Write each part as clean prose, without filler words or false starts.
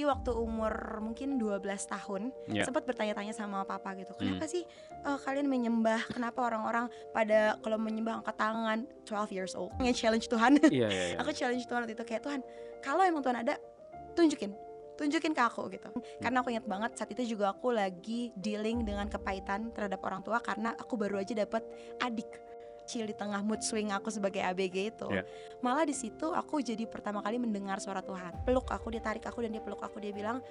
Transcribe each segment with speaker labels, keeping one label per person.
Speaker 1: Jadi waktu umur mungkin 12 tahun sempat bertanya-tanya sama papa gitu, kenapa sih kalian menyembah, kenapa orang-orang pada kalau menyembah angkat tangan. 12 years old, nge-challenge Tuhan. Aku challenge Tuhan waktu itu, kayak Tuhan, kalau emang Tuhan ada, tunjukin ke aku gitu. Karena aku ingat banget saat itu juga aku lagi dealing dengan kepahitan terhadap orang tua, karena aku baru aja dapet adik kecil di tengah mood swing aku sebagai ABG itu. Malah di situ aku jadi pertama kali mendengar suara Tuhan. Peluk aku, dia tarik aku dan dia peluk aku, dia bilang,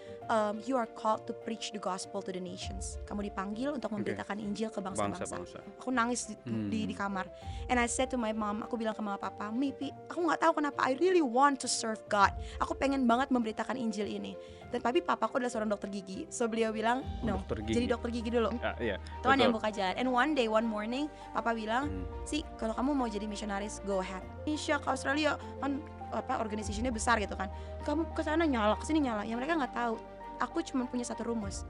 Speaker 1: you are called to preach the gospel to the nations. Kamu dipanggil untuk memberitakan Injil ke bangsa-bangsa. Aku nangis di kamar. And I said to my mom, aku bilang ke mama papa, Mipi, aku nggak tahu kenapa I really want to serve God. Aku pengen banget memberitakan Injil ini. Dan tapi papaku adalah seorang dokter gigi, so beliau bilang, no, jadi dokter gigi dulu. Tuhan yang buka jalan. And one morning, papa bilang, sih kalau kamu mau jadi misionaris, go ahead. Indonesia ke Australia kan organisasinya besar gitu kan. Kamu ke sana nyala, ke sini nyala. Yang mereka nggak tahu. Aku cuma punya satu rumus.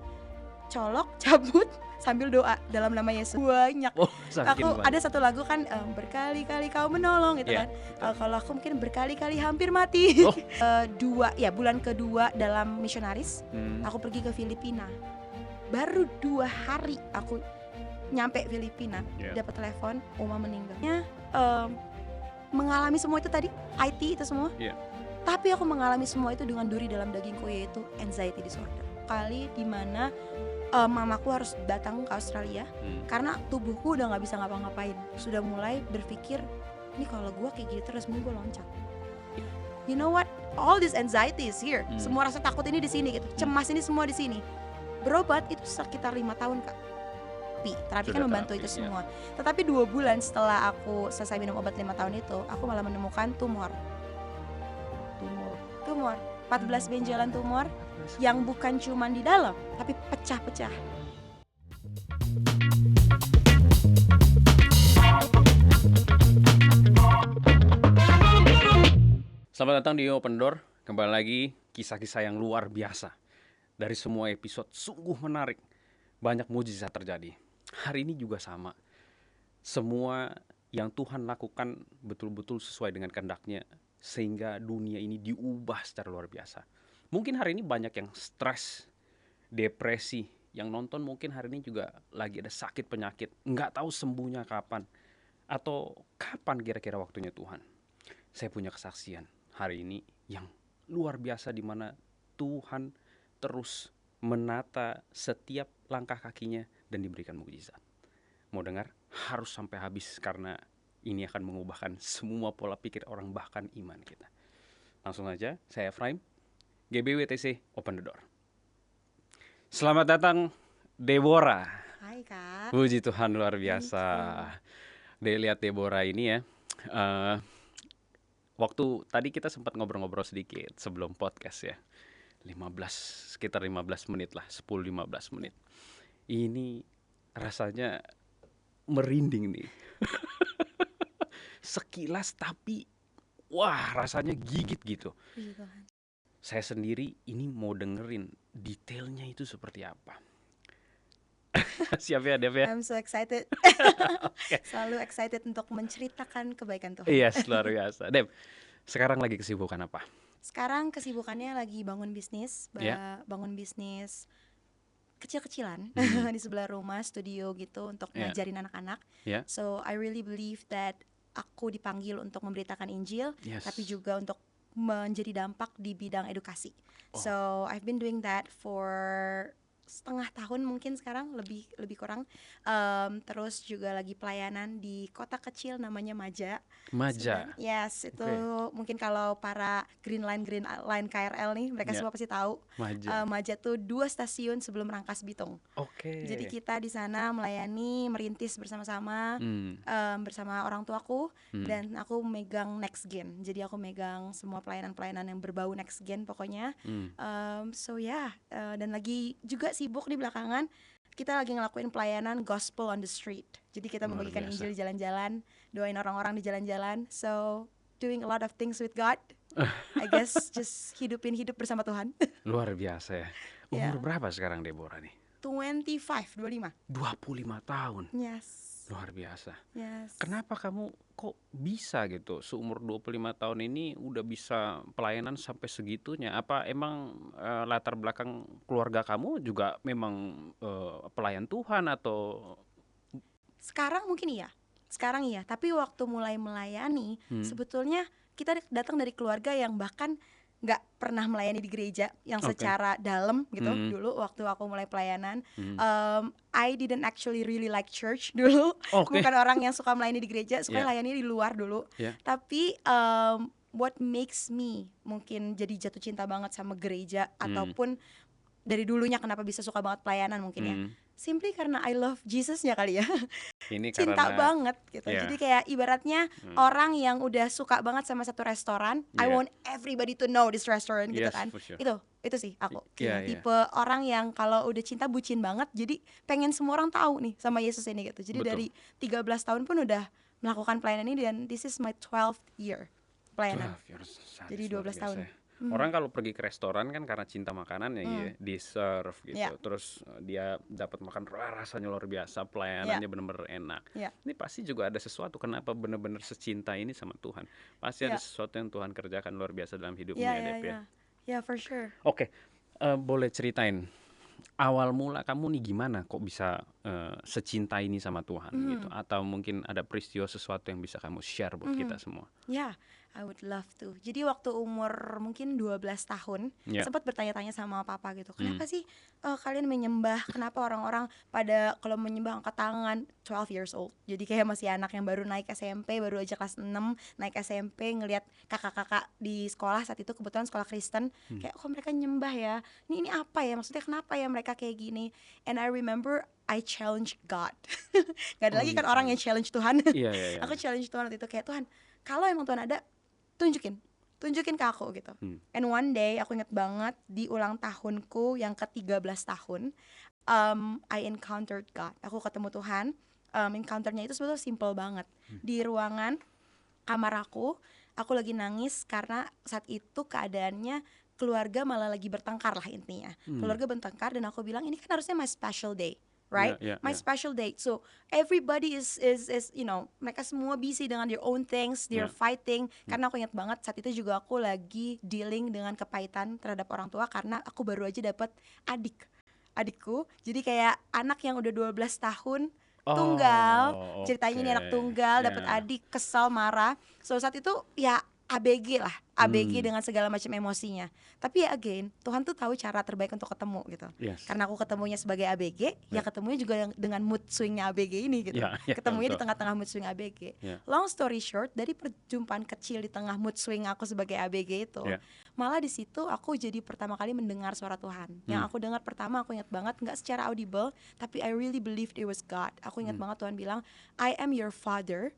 Speaker 1: Colok, cabut, sambil doa dalam nama Yesus. Banyak. Aku ada satu lagu kan, berkali-kali kau menolong gitu kan. Kalau aku mungkin berkali-kali hampir mati. Bulan kedua dalam misionaris, aku pergi ke Filipina. Baru 2 hari aku nyampe Filipina, dapat telepon, Oma meninggalnya. Mengalami semua itu tadi, IT itu semua. Tapi aku mengalami semua itu dengan duri dalam dagingku, yaitu anxiety disorder. Kali dimana mamaku harus datang ke Australia karena tubuhku udah nggak bisa ngapa-ngapain. Sudah mulai berpikir, ini kalau gue kayak gitu terus minggu loncat. You know what? All this anxiety is here. Semua rasa takut ini di sini gitu. Cemas ini semua di sini. Berobat itu sekitar 5 tahun Kak. Terapi kan membantu itu semua. Tetapi 2 bulan setelah aku selesai minum obat 5 tahun itu, aku malah menemukan tumor. 14 benjolan tumor yang bukan cuman di dalam, tapi pecah-pecah.
Speaker 2: Selamat datang di Open Door. Kembali lagi, kisah-kisah yang luar biasa. Dari semua episode sungguh menarik. Banyak mujizat terjadi. Hari ini juga sama. Semua yang Tuhan lakukan betul-betul sesuai dengan kehendak-Nya, sehingga dunia ini diubah secara luar biasa. Mungkin hari ini banyak yang stres, depresi. Yang nonton mungkin hari ini juga lagi ada sakit penyakit, nggak tahu sembuhnya kapan, atau kapan kira-kira waktunya Tuhan. Saya punya kesaksian hari ini yang luar biasa, di mana Tuhan terus menata setiap langkah kakinya dan diberikan mukjizat. Mau dengar? Harus sampai habis, karena ini akan mengubahkan semua pola pikir orang, bahkan iman kita. Langsung aja, saya Efraim, GBWTC Open the Door. Selamat datang Deborah.
Speaker 1: Hai Kak.
Speaker 2: Puji Tuhan, luar biasa. Lihat Deborah ini ya. Waktu tadi kita sempat ngobrol-ngobrol sedikit sebelum podcast ya. Sekitar 15 menit lah, 10-15 menit. Ini rasanya merinding nih. Sekilas tapi wah, rasanya gigit gitu. Saya sendiri ini mau dengerin detailnya itu seperti apa. Siap ya Dev ya?
Speaker 1: I'm so excited. Selalu excited untuk menceritakan kebaikan Tuhan.
Speaker 2: Iya, luar biasa. Dev, sekarang lagi kesibukan apa?
Speaker 1: Sekarang kesibukannya lagi bangun bisnis. Bangun bisnis kecil-kecilan di sebelah rumah, studio gitu, untuk ngajarin anak-anak. So I really believe that aku dipanggil untuk memberitakan Injil, tapi juga untuk menjadi dampak di bidang edukasi. So I've been doing that for setengah tahun mungkin sekarang, lebih kurang. Terus juga lagi pelayanan di kota kecil namanya Maja. Yes, itu mungkin kalau para Green Line KRL nih, mereka semua pasti tahu. Maja tuh 2 stasiun sebelum Rangkas Bitung. Jadi kita di sana melayani, merintis bersama-sama, bersama orang tuaku, dan aku megang Next Gen. Jadi aku megang semua pelayanan-pelayanan yang berbau Next Gen pokoknya. Dan lagi juga sibuk di belakangan, kita lagi ngelakuin pelayanan Gospel on the Street. Jadi kita membagikan Injil di jalan-jalan, doain orang-orang di jalan-jalan. So doing a lot of things with God. I guess just hidup bersama Tuhan.
Speaker 2: Luar biasa ya. Umur berapa sekarang Deborah nih?
Speaker 1: 25
Speaker 2: 25 tahun.
Speaker 1: Yes.
Speaker 2: Luar biasa.
Speaker 1: Yes.
Speaker 2: Kenapa kamu kok bisa gitu seumur 25 tahun ini udah bisa pelayanan sampai segitunya? Apa emang latar belakang keluarga kamu juga memang pelayan Tuhan atau
Speaker 1: Sekarang mungkin iya. Sekarang iya, tapi waktu mulai melayani, sebetulnya kita datang dari keluarga yang bahkan nggak pernah melayani di gereja yang
Speaker 2: Oke.
Speaker 1: secara dalam gitu. Dulu waktu aku mulai pelayanan, I didn't actually really like church dulu.
Speaker 2: Oke.
Speaker 1: Bukan orang yang suka melayani di gereja, suka
Speaker 2: Ya,
Speaker 1: layani di luar dulu.
Speaker 2: ya.
Speaker 1: Tapi what makes me mungkin jadi jatuh cinta banget sama gereja, ataupun dari dulunya kenapa bisa suka banget pelayanan mungkin ya, simply karena I love Jesus-nya kali ya.
Speaker 2: Ini
Speaker 1: Cinta
Speaker 2: karena
Speaker 1: banget gitu.
Speaker 2: ya.
Speaker 1: Jadi kayak ibaratnya orang yang udah suka banget sama satu restoran, I
Speaker 2: Yeah.
Speaker 1: want everybody to know this restaurant gitu
Speaker 2: Yes,
Speaker 1: kan.
Speaker 2: for sure.
Speaker 1: Itu sih aku.
Speaker 2: Yeah,
Speaker 1: Kayak tipe orang yang kalau udah cinta bucin banget, jadi pengen semua orang tahu nih sama Yesus ini gitu. Jadi
Speaker 2: Betul.
Speaker 1: dari 13 tahun pun udah melakukan pelayanan ini, dan this is my 12th year pelayanan.
Speaker 2: 12 years, sadis,
Speaker 1: Jadi
Speaker 2: luar
Speaker 1: 12
Speaker 2: biasa
Speaker 1: tahun.
Speaker 2: ya. Orang kalau pergi ke restoran kan karena cinta makanan ya, ya di-serve gitu.
Speaker 1: Yeah.
Speaker 2: Terus dia dapat makan rasanya luar biasa, pelayanannya bener-bener enak.
Speaker 1: Yeah.
Speaker 2: Ini pasti juga ada sesuatu, kenapa bener-bener secinta ini sama Tuhan. Pasti ada sesuatu yang Tuhan kerjakan luar biasa dalam hidupnya ya, Dep ya.
Speaker 1: Yeah, for sure.
Speaker 2: Oke, boleh ceritain awal mula kamu nih gimana kok bisa secinta ini sama Tuhan gitu? Atau mungkin ada peristiwa sesuatu yang bisa kamu share buat kita semua?
Speaker 1: Ya, I would love to. Jadi waktu umur mungkin 12 tahun, sempat bertanya-tanya sama papa gitu, kenapa sih kalian menyembah, kenapa orang-orang pada kalau menyembah angkat tangan, 12 years old. Jadi kayak masih anak yang baru naik SMP, baru aja kelas 6, naik SMP, ngelihat kakak-kakak di sekolah saat itu, kebetulan sekolah Kristen, kayak kok mereka nyembah ya, ini apa ya, maksudnya kenapa ya mereka kayak gini. And I remember I challenge God. Gak ada lagi kan orang yang challenge Tuhan.
Speaker 2: Iya.
Speaker 1: Aku challenge Tuhan waktu itu, kayak Tuhan, kalau emang Tuhan ada, tunjukin ke aku gitu. And one day aku inget banget di ulang tahunku yang ke-13 tahun, I encountered God. Aku ketemu Tuhan. Encounternya itu sebetulnya simple banget. Di ruangan kamar aku lagi nangis karena saat itu keadaannya keluarga malah lagi bertengkar lah intinya. Keluarga bertengkar, dan aku bilang ini kan harusnya my special day. Right, my special day. So everybody is you know, mereka semua busy dengan their own things, they're fighting. Karena aku ingat banget saat itu juga aku lagi dealing dengan kepahitan terhadap orang tua karena aku baru aja dapet adikku. Jadi kayak anak yang udah 12 tahun tunggal, ceritanya ini anak tunggal, dapet adik, kesal, marah. So saat itu ya ABG lah, ABG dengan segala macam emosinya. Tapi ya again, Tuhan tuh tahu cara terbaik untuk ketemu gitu. Karena aku ketemunya sebagai ABG, ya ketemunya juga dengan mood swingnya ABG ini gitu. Ketemunya di tengah-tengah mood swing ABG. Long story short, dari perjumpaan kecil di tengah mood swing aku sebagai ABG itu, malah di situ aku jadi pertama kali mendengar suara Tuhan. Yang aku dengar pertama, aku ingat banget, nggak secara audible, tapi I really believed it was God. Aku ingat banget Tuhan bilang, I am your father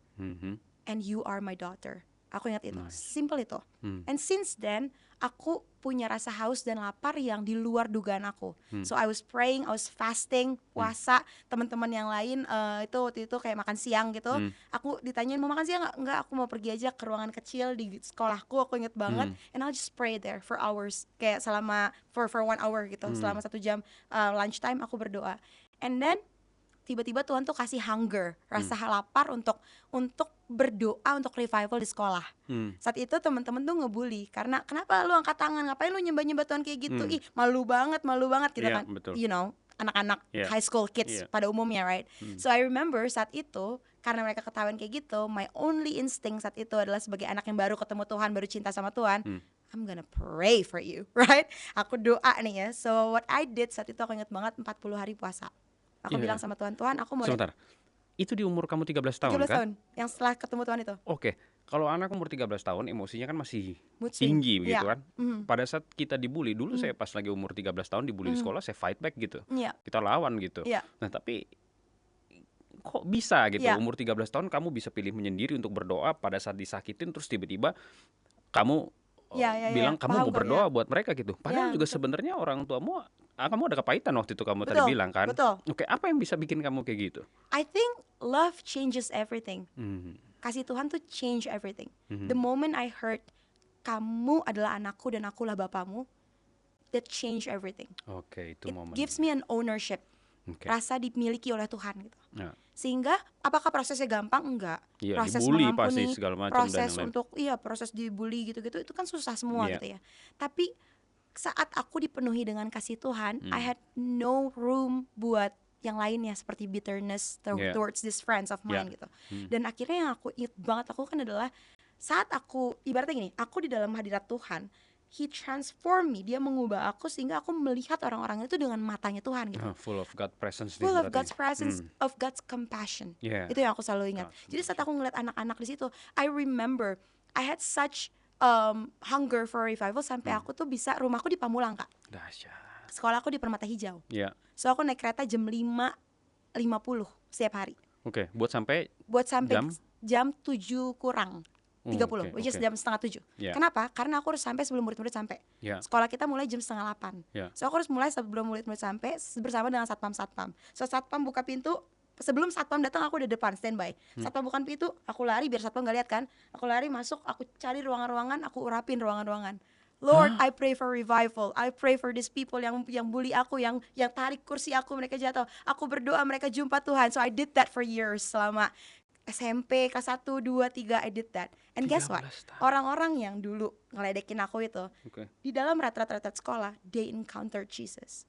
Speaker 1: and you are my daughter. Aku ingat itu, simple itu. And since then, aku punya rasa haus dan lapar yang di luar dugaan aku. So I was praying, I was fasting, puasa. Teman-teman yang lain itu waktu itu kayak makan siang gitu. Aku ditanyain mau makan siang nggak? Aku mau pergi aja ke ruangan kecil di sekolahku. Aku ingat banget. And I'll just pray there for hours, kayak selama for 1 hour gitu. Selama 1 jam lunchtime aku berdoa. And then tiba-tiba Tuhan tuh kasih hunger, rasa lapar untuk berdoa untuk revival di sekolah. Saat itu teman-teman tuh ngebully karena kenapa lu angkat tangan, ngapain lu nyembah-nyembah Tuhan kayak gitu, ih malu banget gitu kan.
Speaker 2: Betul.
Speaker 1: You know, anak-anak high school kids pada umumnya, right? So I remember saat itu karena mereka ketahuan kayak gitu, my only instinct saat itu adalah sebagai anak yang baru ketemu Tuhan, baru cinta sama Tuhan, I'm gonna pray for you, right? Aku doa nih ya. So what I did saat itu, aku ingat banget 40 hari puasa. Aku bilang sama Tuhan, aku mau...
Speaker 2: Sebentar, itu di umur kamu 13 tahun
Speaker 1: 13
Speaker 2: kan?
Speaker 1: tahun, yang setelah ketemu Tuhan itu.
Speaker 2: Oke, kalau anak umur 13 tahun emosinya kan masih tinggi begitu kan. Pada saat kita dibully, dulu saya pas lagi umur 13 tahun dibully di sekolah, saya fight back gitu. Kita lawan gitu. Nah tapi kok bisa gitu, umur 13 tahun kamu bisa pilih menyendiri untuk berdoa pada saat disakitin, terus tiba-tiba kamu bilang kamu mau berdoa buat mereka gitu. Padahal juga sebenarnya orang tuamu, kamu ada kepahitan waktu itu kamu tadi bilang kan. Oke, apa yang bisa bikin kamu kayak gitu?
Speaker 1: I think love changes everything. Kasih Tuhan tuh change everything. The moment I heard kamu adalah anakku dan akulah bapamu, that change everything.
Speaker 2: Oke, itu momen.
Speaker 1: It gives me an ownership. rasa dimiliki oleh Tuhan gitu. Sehingga apakah prosesnya gampang? Enggak. Proses
Speaker 2: dibully
Speaker 1: mengampuni,
Speaker 2: pasti segala macam,
Speaker 1: proses
Speaker 2: dan yang lain.
Speaker 1: untuk proses dibully gitu-gitu itu kan susah semua gitu ya. Tapi saat aku dipenuhi dengan kasih Tuhan, I had no room buat yang lainnya seperti bitterness towards these friends of mine gitu. Dan akhirnya yang aku ingat banget aku kan adalah saat aku ibaratnya gini, aku di dalam hadirat Tuhan, He transform me, dia mengubah aku sehingga aku melihat orang-orang itu dengan matanya Tuhan gitu.
Speaker 2: Full of God's presence.
Speaker 1: Full of God's presence, of God's compassion. Itu yang aku selalu ingat. Jadi saat aku ngeliat anak-anak di situ, I remember I had such hunger for revival sampai aku tuh bisa, rumahku di Pamulang Kak.
Speaker 2: Dahsyat.
Speaker 1: Sekolah aku di Permata Hijau. So aku naik kereta jam 5.50 setiap hari.
Speaker 2: Buat sampai
Speaker 1: jam 7 kurang 30, which is jam setengah 7. Kenapa? Karena aku harus sampai sebelum murid-murid sampai. Sekolah kita mulai jam setengah 8. So aku harus mulai sebelum murid-murid sampai bersama dengan satpam. So satpam buka pintu, sebelum satpam datang aku udah depan standby. Satpam bukan pintu, aku lari biar satpam gak lihat kan. Aku lari masuk, aku cari ruangan-ruangan, aku urapin ruangan-ruangan. Lord, I pray for revival. I pray for these people yang bully aku, yang tarik kursi aku, mereka jatuh. Aku berdoa mereka jumpa Tuhan. So I did that for years selama SMP kelas 1, 2, 3 I did that. And guess what? Orang-orang yang dulu ngeledekin aku itu di dalam retret sekolah, they encountered Jesus.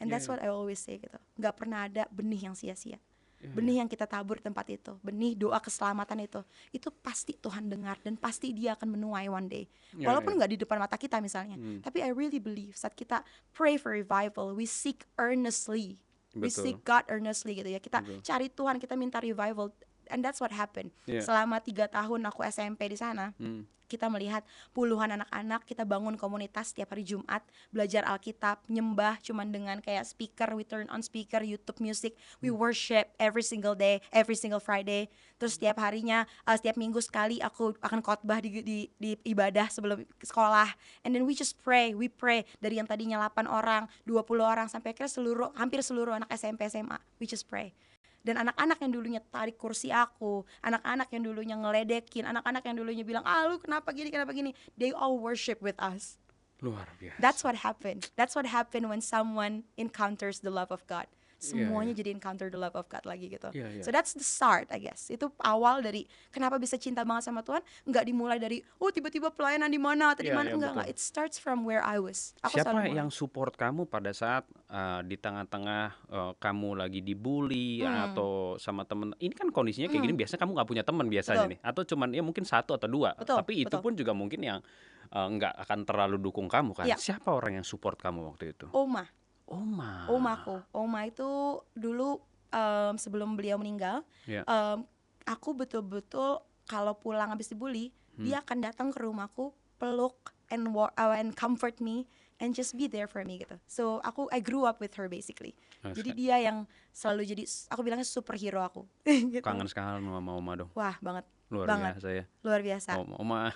Speaker 1: And that's what I always say gitu. Gak pernah ada benih yang sia-sia. Benih yang kita tabur di tempat itu, benih doa keselamatan itu pasti Tuhan dengar dan pasti dia akan menuai one day. Walaupun gak di depan mata kita misalnya, tapi I really believe saat kita pray for revival, we seek earnestly. We seek God earnestly gitu ya. Kita cari Tuhan, kita minta revival. And that's what happened. Selama 3 tahun aku SMP di sana, kita melihat puluhan anak-anak, kita bangun komunitas setiap hari Jumat, belajar Alkitab, nyembah cuman dengan kayak speaker, we turn on speaker, YouTube music, we worship every single day, every single Friday. Terus setiap harinya, setiap minggu sekali aku akan khotbah di ibadah sebelum sekolah. And then we just pray, we pray dari yang tadinya 8 orang, 20 orang sampai akhirnya hampir seluruh anak SMP SMA, we just pray. Dan anak-anak yang dulunya tarik kursi aku, anak-anak yang dulunya ngeledekin, anak-anak yang dulunya bilang, lu kenapa gini, they all worship with us.
Speaker 2: Luar biasa.
Speaker 1: That's what happened. That's what happened when someone encounters the love of God. Semuanya jadi encounter the love of God lagi gitu. So that's the start, I guess. Itu awal dari kenapa bisa cinta banget sama Tuhan. Nggak dimulai dari tiba-tiba pelayanan di mana atau di mana, enggak. It starts from where I was.
Speaker 2: Siapa yang support kamu pada saat di tengah-tengah kamu lagi dibully atau sama temen? Ini kan kondisinya kayak gini, biasanya kamu nggak punya teman biasanya nih, atau cuman mungkin 1 atau 2. Tapi itu pun juga mungkin yang nggak akan terlalu dukung kamu kan. Siapa orang yang support kamu waktu itu?
Speaker 1: Oma itu dulu sebelum beliau meninggal, aku betul-betul kalau pulang habis dibully, dia akan datang ke rumahku, peluk and comfort me and just be there for me gitu. So I grew up with her basically. Jadi dia yang selalu jadi, aku bilangnya superhero aku.
Speaker 2: Gitu. Kangen sekali sama Oma dong.
Speaker 1: Wah banget.
Speaker 2: Biasa ya.
Speaker 1: Luar biasa.
Speaker 2: Oma.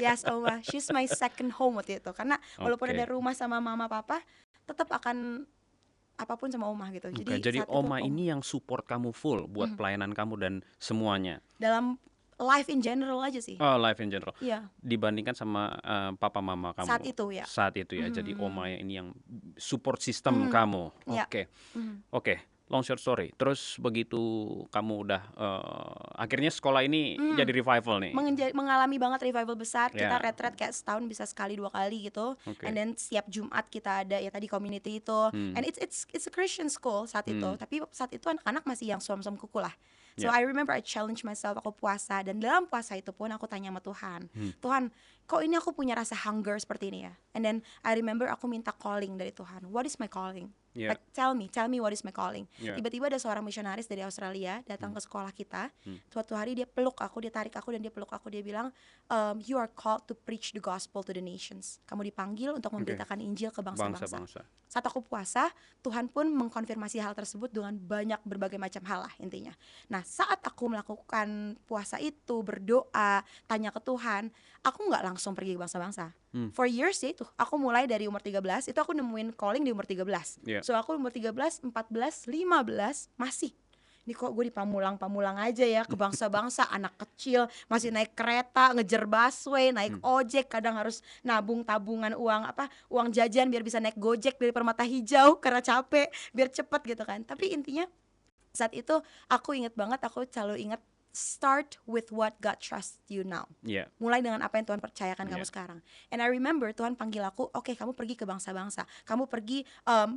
Speaker 1: Yes, Oma. She's my second home waktu itu. Karena walaupun ada rumah sama mama papa, tetap akan apapun sama Oma gitu.
Speaker 2: Jadi Oma ini yang support kamu full buat pelayanan kamu dan semuanya.
Speaker 1: Dalam life in general aja sih.
Speaker 2: Life in general. Dibandingkan sama papa mama kamu.
Speaker 1: Saat itu ya.
Speaker 2: Jadi Oma ini yang support system kamu. Oke. Long short story. Terus begitu kamu udah akhirnya sekolah ini jadi revival nih.
Speaker 1: Mengalami banget revival besar. Kita retret kayak setahun bisa sekali 2 kali gitu. And then setiap Jumat kita ada ya tadi community itu. And it's a Christian school saat itu. Tapi saat itu anak-anak masih yang suam-suam kuku lah. So I remember I challenge myself, aku puasa. Dan dalam puasa itu pun aku tanya sama Tuhan, Tuhan, kok ini aku punya rasa hunger seperti ini ya? And then I remember aku minta calling dari Tuhan. What is my calling? Like tell me what is my calling? Tiba-tiba ada seorang misionaris dari Australia datang ke sekolah kita. Suatu hari dia peluk aku, dia tarik aku dan dia peluk aku. Dia bilang, you are called to preach the gospel to the nations. Kamu dipanggil untuk memberitakan Injil ke bangsa-bangsa. Saat aku puasa, Tuhan pun mengkonfirmasi hal tersebut dengan banyak berbagai macam hal lah intinya. Nah, saat aku melakukan puasa itu, berdoa, tanya ke Tuhan, aku nggak langsung pergi ke bangsa-bangsa. For years ya itu, aku mulai dari umur 13, itu aku nemuin calling di umur 13. So aku umur 13, 14, 15 masih ini kok gue di Pamulang aja ya, ke bangsa-bangsa, anak kecil masih naik kereta, ngejar busway, naik ojek, kadang harus nabung tabungan uang jajan biar bisa naik Gojek dari Permata Hijau karena capek, biar cepet gitu kan. Tapi intinya saat itu aku inget banget, aku selalu inget, start with what God trusts you now. Mulai dengan apa yang Tuhan percayakan kamu sekarang. And I remember Tuhan panggil aku, oke, kamu pergi ke bangsa-bangsa, kamu pergi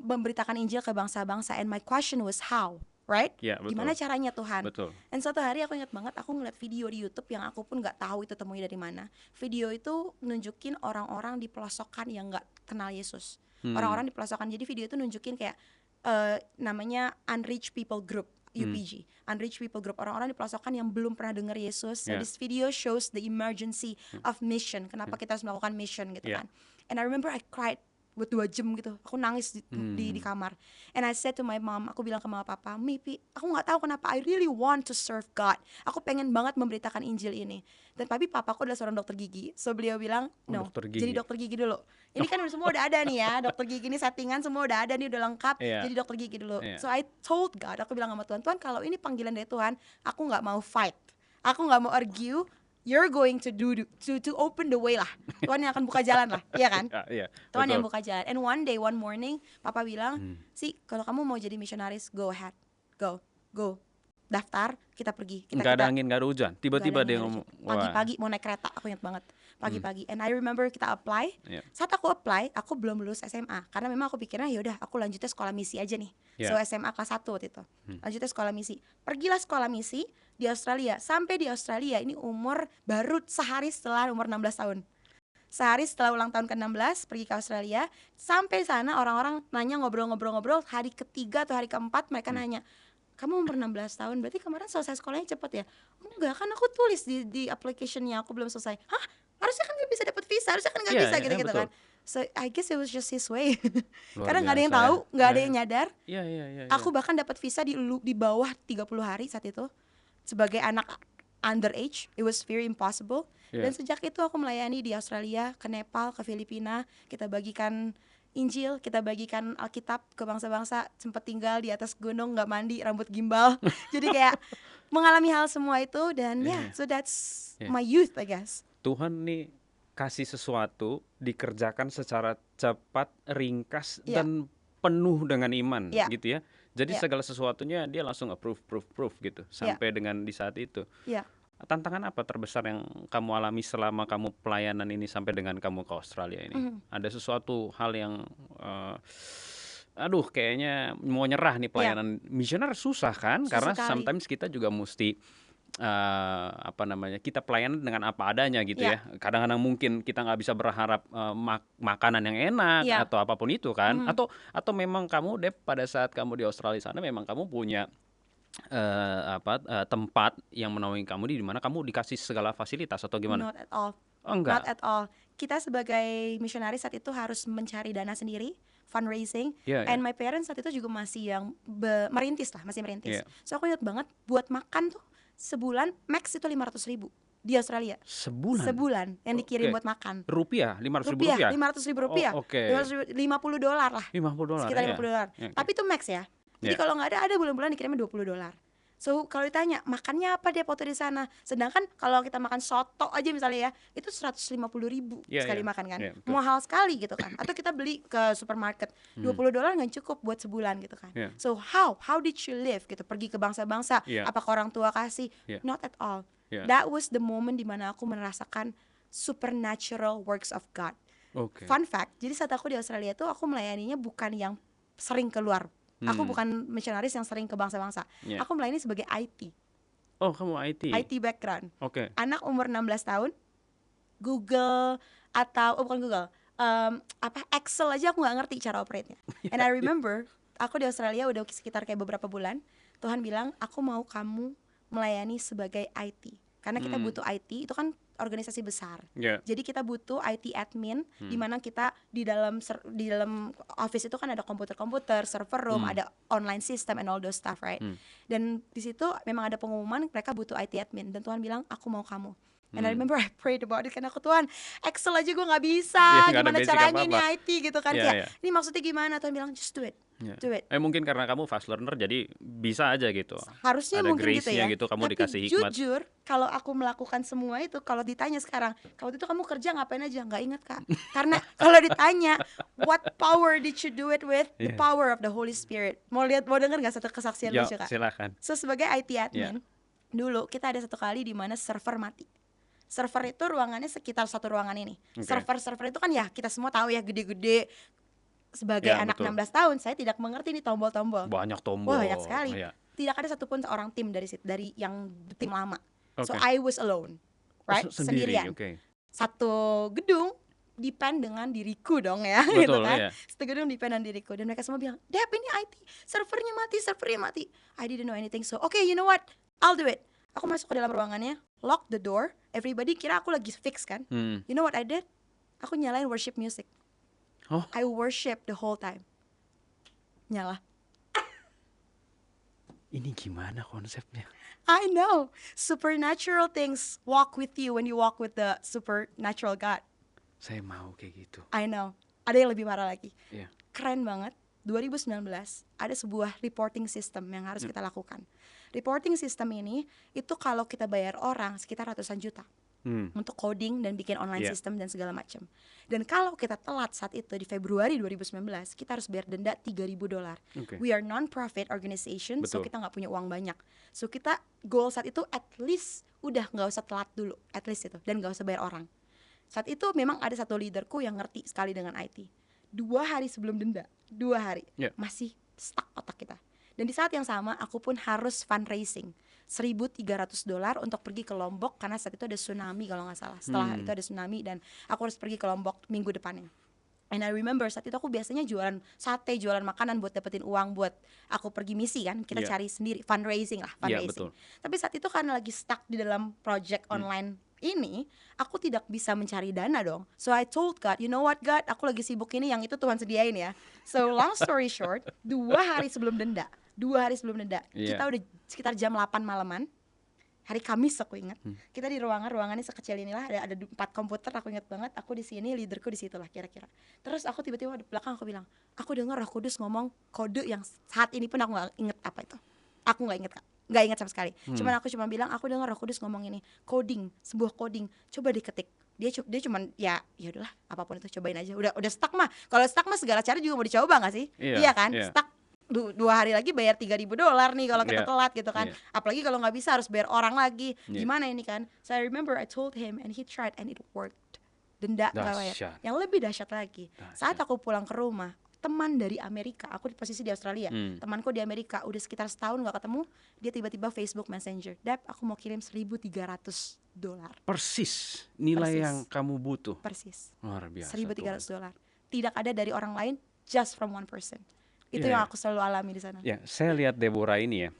Speaker 1: memberitakan Injil ke bangsa-bangsa. And my question was how? Right? Gimana caranya Tuhan? Dan suatu hari aku ingat banget, aku ngeliat video di YouTube yang aku pun gak tahu itu temunya dari mana. Video itu nunjukin orang-orang di pelosokan yang gak kenal Yesus. Orang-orang di pelosokan. Jadi video itu nunjukin kayak namanya Unreached People Group, UPG, Unreached People Group, orang-orang di pelosokan yang belum pernah dengar Yesus. So this video shows the emergency of mission. Kenapa kita harus melakukan mission gitu kan. And I remember I cried buat 2 jam gitu, aku nangis di kamar. And I said to my mom, aku bilang ke mama papa, Mipi, aku nggak tahu kenapa I really want to serve God. Aku pengen banget memberitakan Injil ini. Dan papaku adalah seorang dokter gigi, so beliau bilang, no, jadi dokter gigi dulu. Ini kan semua udah ada nih ya, dokter gigi ini settingan semua udah ada nih, udah lengkap. Jadi dokter gigi dulu. So I told God, aku bilang sama Tuhan, kalau ini panggilan dari Tuhan, aku nggak mau fight, aku nggak mau argue. You're going to open the way lah. Tuhan yang akan buka jalan lah, iya kan? Tuhan yang buka jalan. And one morning, Papa bilang, kalau kamu mau jadi misionaris, go ahead, go, daftar, kita pergi.
Speaker 2: Nggak ada angin, nggak ada hujan. Tiba-tiba dia ngomong,
Speaker 1: pagi-pagi mau naik kereta, aku ingat banget. Pagi-pagi. And I remember kita apply. Saat aku apply, aku belum lulus SMA. Karena memang aku pikirnya yaudah aku lanjutnya sekolah misi aja nih. So SMA kelas 1 waktu itu. Lanjutnya sekolah misi. Pergilah sekolah misi di Australia. Sampai di Australia ini umur baru sehari setelah umur 16 tahun. Sehari setelah ulang tahun ke-16 pergi ke Australia. Sampai sana orang-orang nanya, ngobrol-ngobrol. Hari ketiga atau hari keempat mereka nanya, kamu umur 16 tahun, berarti kemarin selesai sekolahnya cepet ya? Enggak, kan aku tulis di application-nya aku belum selesai. Hah? Harusnya kan gak bisa dapat visa, harusnya kan gak bisa gitu-gitu kan. So I guess it was just his way. Karena gak ada yang tahu, gak ada yang nyadar. Aku bahkan dapat visa di bawah 30 hari saat itu. Sebagai anak underage, it was very impossible. Dan sejak itu aku melayani di Australia, ke Nepal, ke Filipina. Kita bagikan Injil, kita bagikan Alkitab ke bangsa-bangsa. Sempet tinggal di atas gunung, gak mandi, rambut gimbal. Jadi kayak mengalami hal semua itu. Dan so that's my youth I guess.
Speaker 2: Tuhan nih kasih sesuatu, dikerjakan secara cepat, ringkas, dan penuh dengan iman gitu ya. Jadi segala sesuatunya dia langsung approve gitu sampai dengan di saat itu. Tantangan apa terbesar yang kamu alami selama kamu pelayanan ini sampai dengan kamu ke Australia ini? Ada sesuatu hal yang kayaknya mau nyerah nih pelayanan misioner susah kan? Karena sometimes kita juga mesti kita pelayanan dengan apa adanya gitu ya. Kadang-kadang mungkin kita nggak bisa berharap makanan yang enak atau apapun itu kan. Atau memang kamu pada saat kamu di Australia sana memang kamu punya tempat yang menaungi kamu di mana kamu dikasih segala fasilitas atau gimana?
Speaker 1: Not at all.
Speaker 2: Enggak.
Speaker 1: Not at all. Kita sebagai misionaris saat itu harus mencari dana sendiri, fundraising. And my parents saat itu juga masih yang merintis. So aku ingat banget buat makan tuh sebulan max itu 500.000 di Australia. Sebulan yang dikirim buat makan.
Speaker 2: Rupiah, 500.000 rupiah?
Speaker 1: 500.000 rupiah. $50 lah. $50
Speaker 2: sekitar
Speaker 1: $50. Tapi itu max ya. Jadi kalau nggak ada bulan-bulan dikirimnya $20. So kalau ditanya makannya apa dia foto di sana, sedangkan kalau kita makan soto aja misalnya ya, itu 150.000 sekali makan kan, mahal sekali gitu kan. Atau kita beli ke supermarket $20 nggak cukup buat sebulan gitu kan. So how did you live gitu, pergi ke bangsa-bangsa, apakah orang tua kasih? Not at all. That was the moment dimana aku merasakan supernatural works of God. Fun fact, jadi saat aku di Australia tuh aku melayaninya bukan yang sering keluar. Aku bukan misionaris yang sering ke bangsa-bangsa. Aku melayani sebagai IT.
Speaker 2: Oh, kamu IT?
Speaker 1: IT background. Anak umur 16 tahun, Google atau bukan Google, Excel aja aku nggak ngerti cara operate-nya. And I remember, aku di Australia udah sekitar kayak beberapa bulan. Tuhan bilang, aku mau kamu melayani sebagai IT. Karena kita butuh IT, itu kan organisasi besar. Jadi kita butuh IT admin, di mana kita di dalam office itu kan ada komputer, server room, ada online system and all those stuff, right? Dan di situ memang ada pengumuman mereka butuh IT admin, dan Tuhan bilang aku mau kamu. And I remember I prayed about it, karena aku, Tuhan, Excel aja gue nggak bisa, gimana caranya ini IT gitu kan, kayak ini maksudnya gimana? Tuhan bilang just do it. Do it.
Speaker 2: Mungkin karena kamu fast learner jadi bisa aja gitu.
Speaker 1: Harusnya
Speaker 2: ada
Speaker 1: mungkin gitu ya.
Speaker 2: gitu, kamu
Speaker 1: tapi
Speaker 2: dikasih hikmat.
Speaker 1: Jujur, kalau aku melakukan semua itu, kalau ditanya sekarang, waktu itu kamu kerja ngapain aja? Nggak ingat, Kak. Karena kalau ditanya, what power did you do it with? The power of the Holy Spirit. Mau denger nggak satu kesaksian lucu, Kak?
Speaker 2: Silakan.
Speaker 1: So sebagai IT admin, dulu kita ada satu kali di mana server mati. Server itu ruangannya sekitar satu ruangan ini. Server itu kan ya kita semua tahu ya, gede-gede. Sebagai anak betul. 16 tahun, saya tidak mengerti nih tombol-tombol.
Speaker 2: Banyak tombol.
Speaker 1: Banyak sekali. Tidak ada satupun seorang tim dari yang tim lama. So I was alone, right? Sendirian. Satu gedung depend dengan diriku dong ya,
Speaker 2: betul,
Speaker 1: gitu kan. Satu gedung depend dengan diriku, dan mereka semua bilang, "Dep, ini IT, servernya mati." I didn't know anything, so okay, you know what? I'll do it. Aku masuk ke dalam ruangannya, lock the door. Everybody kira aku lagi fix kan. You know what I did? Aku nyalain worship music. I worship the whole time. Nyala.
Speaker 2: Ini gimana konsepnya?
Speaker 1: I know. Supernatural things walk with you when you walk with the supernatural God.
Speaker 2: Saya mau kayak gitu.
Speaker 1: I know. Ada yang lebih parah lagi. Keren banget. 2019 ada sebuah reporting system yang harus kita lakukan. Reporting system ini itu kalau kita bayar orang sekitar ratusan juta. Untuk coding dan bikin online system dan segala macam. Dan kalau kita telat saat itu di Februari 2019, kita harus bayar denda $3,000. We are non-profit organization, so kita nggak punya uang banyak. So kita goal saat itu at least udah nggak usah telat dulu, at least itu, dan nggak usah bayar orang. Saat itu memang ada satu leaderku yang ngerti sekali dengan IT. 2 hari sebelum denda, 2 hari masih stuck otak kita. Dan di saat yang sama aku pun harus fundraising $1,300 untuk pergi ke Lombok, karena saat itu ada tsunami kalau nggak salah. Setelah itu ada tsunami dan aku harus pergi ke Lombok minggu depannya. And I remember saat itu aku biasanya jualan sate, jualan makanan buat dapetin uang buat aku pergi misi kan. Kita cari sendiri, fundraising. Tapi saat itu karena lagi stuck di dalam project online ini, aku tidak bisa mencari dana dong. So I told God, you know what God, aku lagi sibuk ini, yang itu Tuhan sediain ya. So long story short, 2 hari sebelum denda, kita udah sekitar jam 8 malaman, hari Kamis aku ingat. Kita di ruangannya sekecil inilah, ada 4 komputer, aku ingat banget. Aku di sini, leaderku di situ lah kira-kira. Terus aku tiba-tiba di belakang aku bilang, aku dengar Roh Kudus ngomong kode yang saat ini pun aku nggak inget apa itu. Aku nggak inget, Kak. Nggak ingat sama sekali. Aku cuma bilang, aku dengar Roh Kudus ngomong ini, sebuah coding, coba diketik. Dia cuma ya udahlah, apapun itu cobain aja. Udah stuck mah. Kalau stuck mah segala cara juga mau dicoba nggak sih? Iya kan? Stuck 2 hari lagi bayar $3,000 nih kalau kita telat gitu kan. Apalagi kalau nggak bisa harus bayar orang lagi. Gimana ini kan? So I remember I told him and he tried and it worked. Denda nggak bayar. Yang lebih dahsyat lagi, saat aku pulang ke rumah, teman dari Amerika, aku di posisi di Australia, temanku di Amerika udah sekitar setahun nggak ketemu, dia tiba-tiba Facebook Messenger, Dep, aku mau kirim $1,300.
Speaker 2: Persis nilai yang kamu butuh.
Speaker 1: Persis.
Speaker 2: Luar biasa.
Speaker 1: $1,300. Tidak ada dari orang lain, just from one person. Itu yang aku selalu alami di sana.
Speaker 2: Saya lihat Deborah ini ya,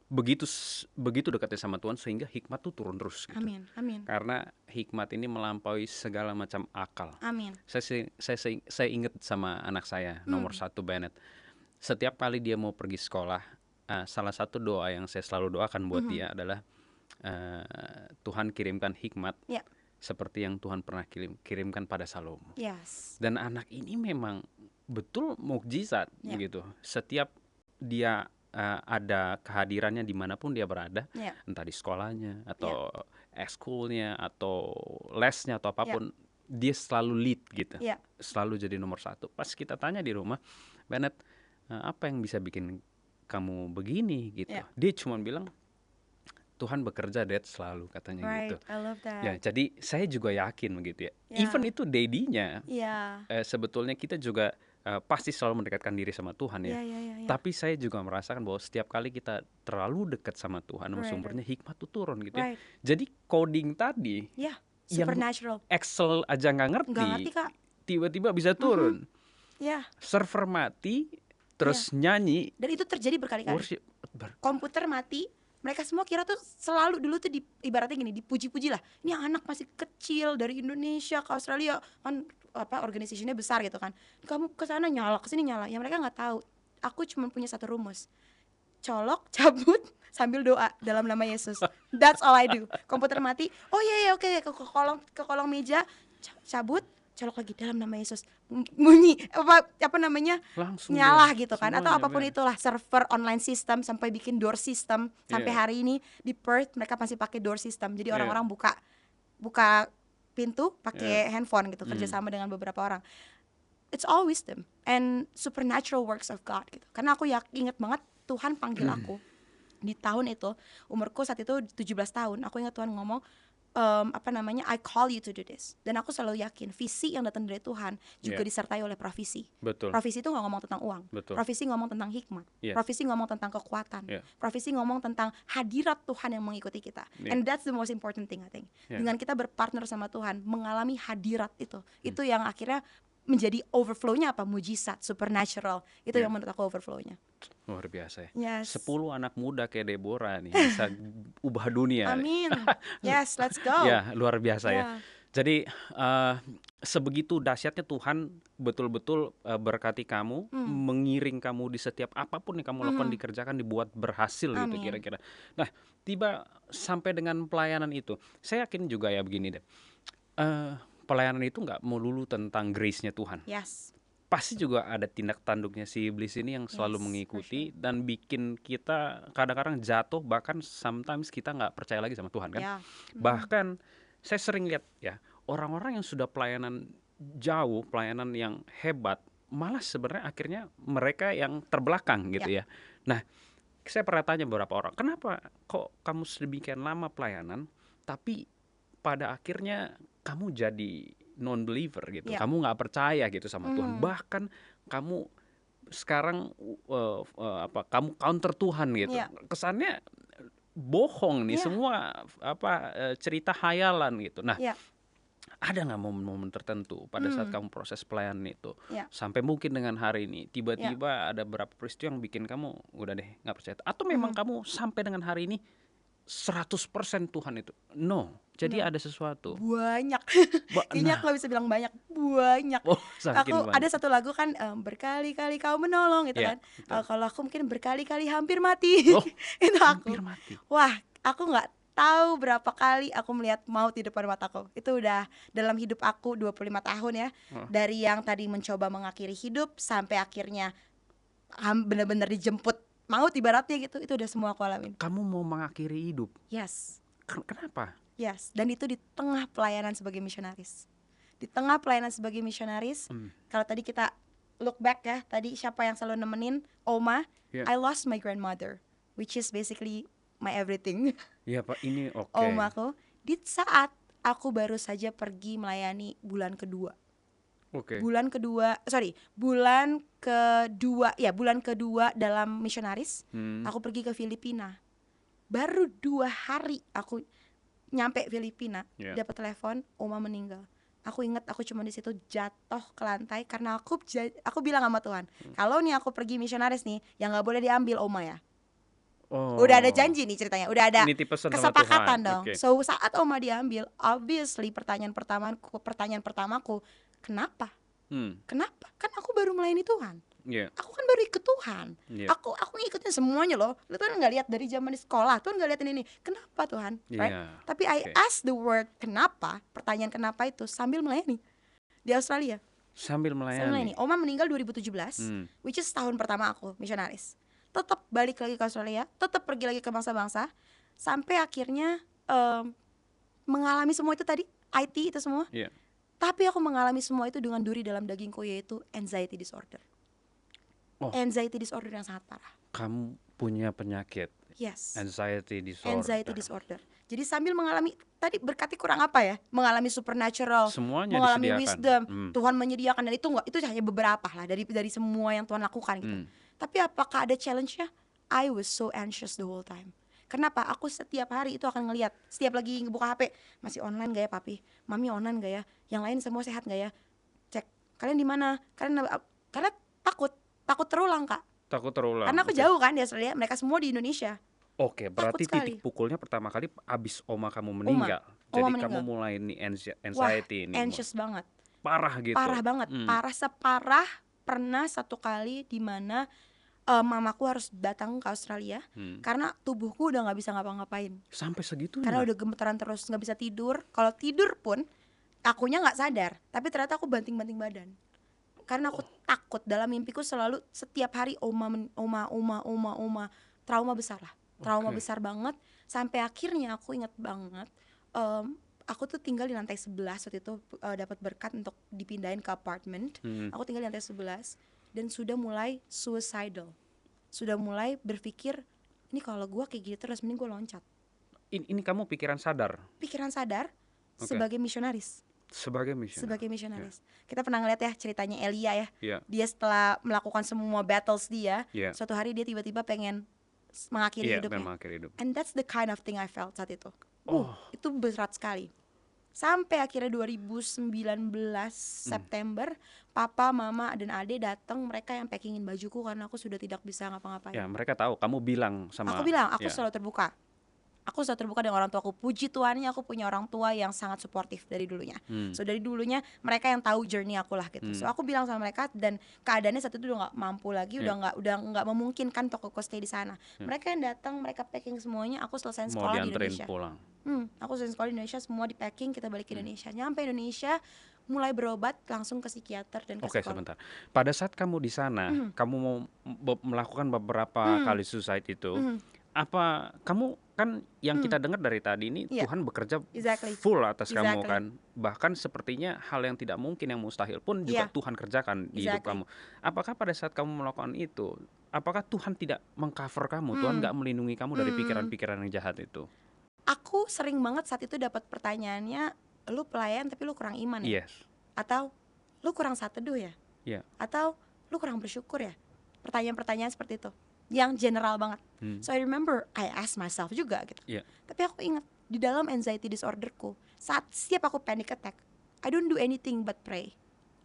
Speaker 2: begitu dekatnya sama Tuhan sehingga hikmat tuh turun terus gitu.
Speaker 1: Amin.
Speaker 2: Karena hikmat ini melampaui segala macam akal.
Speaker 1: Amin.
Speaker 2: Saya ingat sama anak saya nomor 1 Bennett. Setiap kali dia mau pergi sekolah, salah satu doa yang saya selalu doakan buat dia adalah Tuhan kirimkan hikmat seperti yang Tuhan pernah kirimkan pada Salomo. Dan anak ini memang betul mukjizat gitu. Setiap dia ada kehadirannya dimanapun dia berada, entah di sekolahnya atau ekskulnya atau lesnya atau apapun, dia selalu lead gitu, selalu jadi nomor 1. Pas kita tanya di rumah, Bennett, apa yang bisa bikin kamu begini gitu, dia cuma bilang, Tuhan bekerja, Dad, selalu katanya gitu.
Speaker 1: I love that.
Speaker 2: Ya, jadi saya juga yakin begitu ya. Even itu daddy-nya, sebetulnya kita juga pasti selalu mendekatkan diri sama Tuhan ya. Tapi saya juga merasakan bahwa setiap kali kita terlalu dekat sama Tuhan, sumbernya hikmat tuh turun gitu ya. Jadi coding tadi,
Speaker 1: supernatural,
Speaker 2: yang Excel aja nggak ngerti, Kak, tiba-tiba bisa turun. Server mati, terus nyanyi.
Speaker 1: Dan itu terjadi berkali-kali. Komputer mati. Mereka semua kira tuh selalu dulu tuh ibaratnya gini, dipuji-puji lah. Ini anak masih kecil dari Indonesia ke Australia kan, organisasinya besar gitu kan. Kamu kesana nyala, kesini nyala. Yang mereka nggak tahu, aku cuma punya satu rumus. colok, cabut sambil doa dalam nama Yesus. That's all I do. Komputer mati, oh iya oke, ke kolong meja, cabut, colok lagi dalam nama Yesus. Bunyi apa namanya?
Speaker 2: Langsung
Speaker 1: nyala
Speaker 2: deh,
Speaker 1: gitu kan, atau
Speaker 2: semuanya
Speaker 1: apapun
Speaker 2: beres.
Speaker 1: itulah, server online system sampai bikin door system. Sampai
Speaker 2: Iya.
Speaker 1: hari ini di Perth mereka masih pakai door system. Jadi
Speaker 2: Iya.
Speaker 1: orang-orang buka pintu pakai handphone gitu, kerjasama dengan beberapa orang. It's all wisdom and supernatural works of God gitu. Karena aku inget banget Tuhan panggil aku di tahun itu, umurku saat itu 17 tahun. Aku ingat Tuhan ngomong I call you to do this. Dan aku selalu yakin visi yang datang dari Tuhan juga disertai oleh profesi.
Speaker 2: Betul.
Speaker 1: Profesi itu nggak ngomong tentang uang.
Speaker 2: Betul.
Speaker 1: Profesi ngomong tentang hikmat.
Speaker 2: Yes.
Speaker 1: Profesi ngomong tentang kekuatan. Profesi ngomong tentang hadirat Tuhan yang mengikuti kita. And that's the most important thing I think. Dengan kita berpartner sama Tuhan, mengalami hadirat itu yang akhirnya menjadi overflow-nya apa? Mujizat, supernatural. Itu yang menurut aku overflow-nya.
Speaker 2: Luar biasa ya.
Speaker 1: Yes.
Speaker 2: 10 anak muda kayak Deborah nih bisa ubah dunia.
Speaker 1: Amin. Yes, let's go.
Speaker 2: Ya, luar biasa ya. Jadi sebegitu dahsyatnya Tuhan betul-betul berkati kamu, mengiring kamu di setiap apapun yang kamu lakukan, dikerjakan, dibuat berhasil gitu kira-kira. Nah, tiba sampai dengan pelayanan itu, saya yakin juga ya begini deh. Pelayanan itu nggak melulu tentang grace-nya Tuhan.
Speaker 1: Yes.
Speaker 2: Pasti juga ada tindak tanduknya si iblis ini yang selalu mengikuti dan bikin kita kadang-kadang jatuh, bahkan sometimes kita nggak percaya lagi sama Tuhan kan. Bahkan saya sering lihat ya, orang-orang yang sudah pelayanan jauh, pelayanan yang hebat, malah sebenarnya akhirnya mereka yang terbelakang gitu ya. Nah, saya pernah tanya beberapa orang, kenapa kok kamu sedemikian lama pelayanan tapi pada akhirnya kamu jadi non-believer gitu, kamu nggak percaya gitu sama Tuhan, bahkan kamu sekarang kamu counter Tuhan gitu, kesannya bohong nih, semua cerita hayalan gitu. Nah, ada nggak momen-momen tertentu pada saat kamu proses pelayanan itu, sampai mungkin dengan hari ini tiba-tiba ada beberapa peristiwa yang bikin kamu udah deh nggak percaya, atau memang kamu sampai dengan hari ini 100% Tuhan itu? No. Jadi ada sesuatu.
Speaker 1: Banyak. Kayaknya aku gak bisa bilang banyak. Banyak. Aku ada satu lagu kan, berkali-kali kau menolong gitu kan. Kalau aku mungkin berkali-kali hampir mati. Itu aku.
Speaker 2: Hampir mati.
Speaker 1: Wah, aku gak tahu berapa kali aku melihat maut di depan mataku. Itu udah dalam hidup aku 25 tahun ya. Dari yang tadi mencoba mengakhiri hidup sampai akhirnya benar-benar dijemput maut ibaratnya gitu. Itu udah semua aku alamin.
Speaker 2: Kamu mau mengakhiri hidup?
Speaker 1: Yes.
Speaker 2: Kenapa?
Speaker 1: Yes, dan itu di tengah pelayanan sebagai misionaris. Di tengah pelayanan sebagai misionaris, kalau tadi kita look back ya, tadi siapa yang selalu nemenin? Oma. I lost my grandmother, which is basically my everything.
Speaker 2: Iya Pak, ini oke.
Speaker 1: Omaku, di saat aku baru saja pergi melayani bulan kedua. Bulan kedua dalam misionaris, aku pergi ke Filipina. Baru 2 hari aku nyampe Filipina, dapat telepon, Oma meninggal. Aku ingat aku cuma di situ jatuh ke lantai karena aku bilang sama Tuhan, kalau nih aku pergi misionaris nih, yang nggak boleh diambil Oma ya. Udah ada janji nih ceritanya, udah ada kesepakatan dong. So saat Oma diambil, obviously pertanyaan pertamaku, kenapa? Kenapa? Kan aku baru melayani Tuhan. Aku kan baru ikut Tuhan. Aku ngikutin semuanya loh. Lu tuh nggak lihat dari zaman di sekolah, Tuhan nggak liatin ini. Kenapa Tuhan? Right? Tapi I ask the word kenapa, pertanyaan kenapa itu sambil melayani di Australia.
Speaker 2: Sambil melayani.
Speaker 1: Oma meninggal 2017, which is tahun pertama aku misionaris. Tetap balik lagi ke Australia, tetap pergi lagi ke bangsa-bangsa, sampai akhirnya mengalami semua itu tadi, IT itu semua. Tapi aku mengalami semua itu dengan duri dalam dagingku, yaitu anxiety disorder. Anxiety disorder yang sangat parah.
Speaker 2: Kamu punya penyakit.
Speaker 1: Yes.
Speaker 2: Anxiety
Speaker 1: disorder. Jadi sambil mengalami tadi berkati kurang apa ya? Mengalami supernatural,
Speaker 2: semuanya
Speaker 1: mengalami
Speaker 2: disediakan.
Speaker 1: wisdom. Tuhan menyediakan, dan itu hanya beberapa lah dari semua yang Tuhan lakukan gitu. Tapi apakah ada challenge-nya? I was so anxious the whole time. Kenapa? Aku setiap hari itu akan ngelihat, setiap lagi ngebuka HP, masih online gak ya papi? Mami online gak ya? Yang lain semua sehat gak ya? Cek, kalian di mana? Karena takut terulang Kak.
Speaker 2: Takut terulang.
Speaker 1: Karena aku jauh kan di Australia, mereka semua di Indonesia.
Speaker 2: Berarti titik pukulnya pertama kali abis Oma kamu meninggal. Jadi kamu mulai nih anxiety ini.
Speaker 1: Anxious banget.
Speaker 2: Parah gitu.
Speaker 1: Parah banget. Parah separah pernah satu kali di mana mamaku harus datang ke Australia karena tubuhku udah nggak bisa ngapa-ngapain.
Speaker 2: Sampai segitunya?
Speaker 1: Karena udah gemetaran terus, nggak bisa tidur. Kalau tidur pun akunya nggak sadar, tapi ternyata aku banting-banting badan. Karena aku takut, dalam mimpiku selalu setiap hari oma, trauma besar lah, trauma besar banget. Sampai akhirnya aku ingat banget, aku tuh tinggal di lantai 11 waktu itu, dapat berkat untuk dipindahin ke apartemen. Aku tinggal di lantai 11 dan sudah mulai suicidal, sudah mulai berpikir, ini kalau gue kayak gitu terus mending gue loncat.
Speaker 2: Ini kamu pikiran sadar?
Speaker 1: Pikiran sadar, sebagai misionaris.
Speaker 2: Sebagai misionaris.
Speaker 1: Kita pernah ngeliat ya ceritanya Elia ya. Dia setelah melakukan semua battles dia, suatu hari dia tiba-tiba pengen mengakhiri hidupnya. And that's the kind of thing I felt saat itu. Itu berat sekali. Sampai akhirnya 2019 September, papa, mama, dan ade datang. Mereka yang packingin bajuku karena aku sudah tidak bisa ngapa-ngapain.
Speaker 2: Ya, mereka tahu, kamu bilang sama.
Speaker 1: Aku bilang, aku selalu terbuka. Aku selalu terbuka dengan orang tuaku. Puji Tuhannya aku punya orang tua yang sangat suportif dari dulunya. So dari dulunya mereka yang tahu journey aku lah gitu. So aku bilang sama mereka, dan keadaannya saat itu udah nggak mampu lagi, udah nggak memungkinkan untuk aku stay di sana. Mereka yang datang, mereka packing semuanya. Aku selesai sekolah di Indonesia.
Speaker 2: Pulang.
Speaker 1: Aku selesai sekolah di Indonesia, semua di packing, kita balik ke Indonesia. Nyampe Indonesia, mulai berobat langsung ke psikiater dan ke
Speaker 2: Oke,
Speaker 1: sekolah.
Speaker 2: sebentar. Pada saat kamu di sana, kamu mau melakukan beberapa kali suicide itu. Apa kamu kan yang kita dengar dari tadi ini, Tuhan bekerja full atas kamu kan, bahkan sepertinya hal yang tidak mungkin, yang mustahil pun juga Tuhan kerjakan di hidup kamu. Apakah pada saat kamu melakukan itu, apakah Tuhan tidak mengcover kamu? Tuhan nggak melindungi kamu dari pikiran-pikiran yang jahat itu?
Speaker 1: Aku sering banget saat itu dapat pertanyaannya, lu pelayan tapi lu kurang iman ya? Atau lu kurang saat teduh ya? Atau lu kurang bersyukur ya? Pertanyaan-pertanyaan seperti itu yang general banget. So I remember I asked myself juga gitu. Tapi aku ingat di dalam anxiety disorderku, saat setiap aku panic attack, I don't do anything but pray.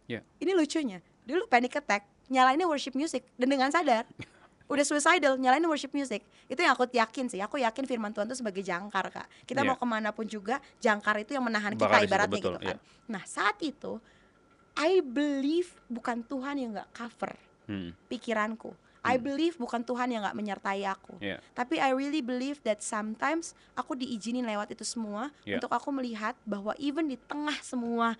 Speaker 1: Ini lucunya, dulu panic attack nyalainnya worship music, dan dengan sadar udah suicidal nyalain worship music. Itu yang aku yakin sih. Aku yakin firman Tuhan itu sebagai jangkar, Kak. Kita mau kemana pun juga, jangkar itu yang menahan kita ibaratnya gitu kan. Nah saat itu I believe bukan Tuhan yang gak cover pikiranku. I believe bukan Tuhan yang gak menyertai aku. Tapi I really believe that sometimes aku diizinin lewat itu semua untuk aku melihat bahwa even di tengah semua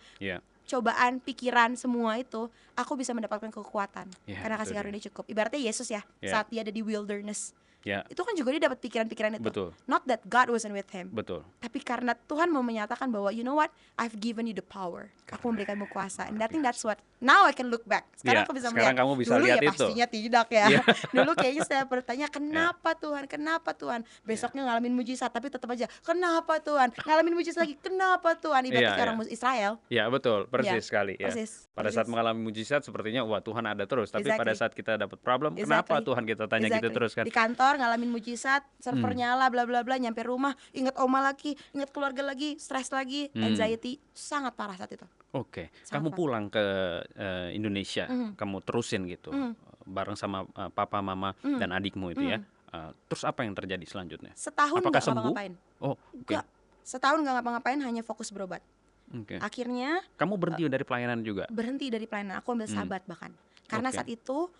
Speaker 1: cobaan, pikiran, semua itu, aku bisa mendapatkan kekuatan karena kasih karunia cukup. Ibaratnya Yesus ya, saat dia ada di wilderness, itu kan juga dia dapat pikiran-pikiran itu. Not that God wasn't with him, tapi karena Tuhan mau menyatakan bahwa you know what, I've given you the power. Aku memberikanmu kuasa. And I think that's what now I can look back. Sekarang aku bisa melihat.
Speaker 2: Kamu bisa
Speaker 1: dulu
Speaker 2: lihat
Speaker 1: ya
Speaker 2: itu.
Speaker 1: Pastinya tidak ya. Dulu kayaknya saya bertanya, kenapa Tuhan? Kenapa Tuhan? Besoknya ngalamin mujizat, tapi tetap aja, kenapa Tuhan? Ngalamin mujizat lagi, kenapa Tuhan? Ibaratnya kayak orang Israel.
Speaker 2: Iya betul, persis sekali ya. Pada
Speaker 1: persis.
Speaker 2: saat mengalami mujizat sepertinya wah Tuhan ada terus. Tapi pada saat kita dapat problem, kenapa Tuhan kita tanya gitu terus kan?
Speaker 1: Di kantor ngalamin mujizat, server nyala, bla bla bla, nyampe rumah ingat oma lagi, ingat keluarga lagi, stres lagi, anxiety sangat parah saat itu.
Speaker 2: Oke, kamu pulang ke Indonesia, kamu terusin gitu, bareng sama papa, mama, dan adikmu itu ya. Terus apa yang terjadi selanjutnya?
Speaker 1: Setahun
Speaker 2: apakah
Speaker 1: gak
Speaker 2: sembuh?
Speaker 1: ngapa-ngapain.
Speaker 2: Enggak,
Speaker 1: setahun gak ngapa-ngapain, hanya fokus berobat. Akhirnya
Speaker 2: kamu berhenti dari pelayanan juga?
Speaker 1: Berhenti dari pelayanan, aku ambil sahabat bahkan. Karena saat itu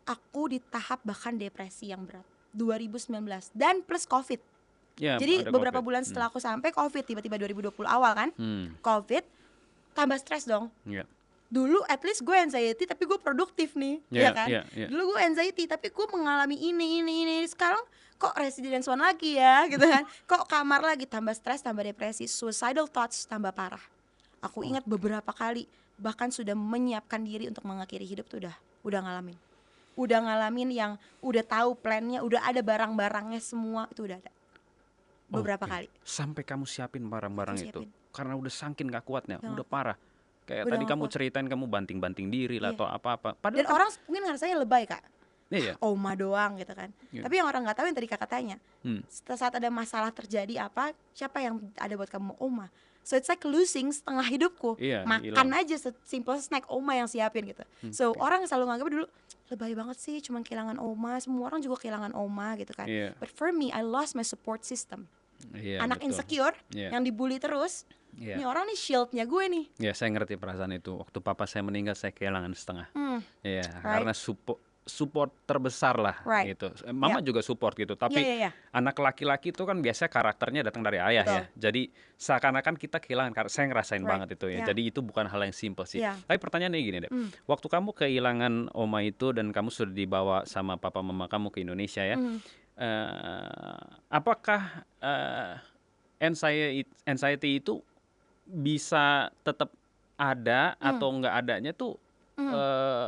Speaker 1: aku di tahap bahkan depresi yang berat 2019 dan plus COVID. Jadi beberapa bulan setelah aku sampai COVID, tiba-tiba 2020 awal kan, COVID, tambah stres dong. Dulu at least gue anxiety tapi gue produktif nih, ya kan? Dulu gue anxiety tapi gue mengalami ini. Sekarang kok residence one lagi ya, gitu kan? Kok kamar lagi, tambah stres, tambah depresi, suicidal thoughts tambah parah. Aku ingat beberapa kali bahkan sudah menyiapkan diri untuk mengakhiri hidup tuh udah ngalamin yang udah tahu plannya, udah ada barang-barangnya semua, itu udah ada. Beberapa kali.
Speaker 2: Sampai kamu siapin barang-barang itu karena udah saking gak kuatnya, udah parah. Kayak tadi kamu ceritain kamu banting-banting diri lah atau apa-apa.
Speaker 1: Dan orang mungkin ngerasanya lebay, Kak. Oma doang gitu kan. Tapi yang orang nggak tahu yang tadi Kakak tanya, saat ada masalah terjadi apa, siapa yang ada buat kamu? Oma. So it's like losing setengah hidupku. Makan aja simple snack, oma yang siapin gitu. So orang selalu nganggap dulu lebay banget sih, cuma kehilangan oma. Semua orang juga kehilangan oma gitu kan. But for me, I lost my support system. Anak insecure yang dibully terus. Ini orang nih shieldnya gue nih.
Speaker 2: Saya ngerti perasaan itu. Waktu papa saya meninggal saya kehilangan setengah. Karena support terbesar lah gitu. Mama juga support gitu. Tapi anak laki-laki itu kan biasanya karakternya datang dari ayah ya. Jadi seakan-akan kita kehilangan. Saya ngerasain banget itu ya. Jadi itu bukan hal yang simple sih. Tapi pertanyaannya gini deh. Waktu kamu kehilangan oma itu dan kamu sudah dibawa sama papa mama kamu ke Indonesia ya. Apakah anxiety itu bisa tetap ada atau nggak adanya tuh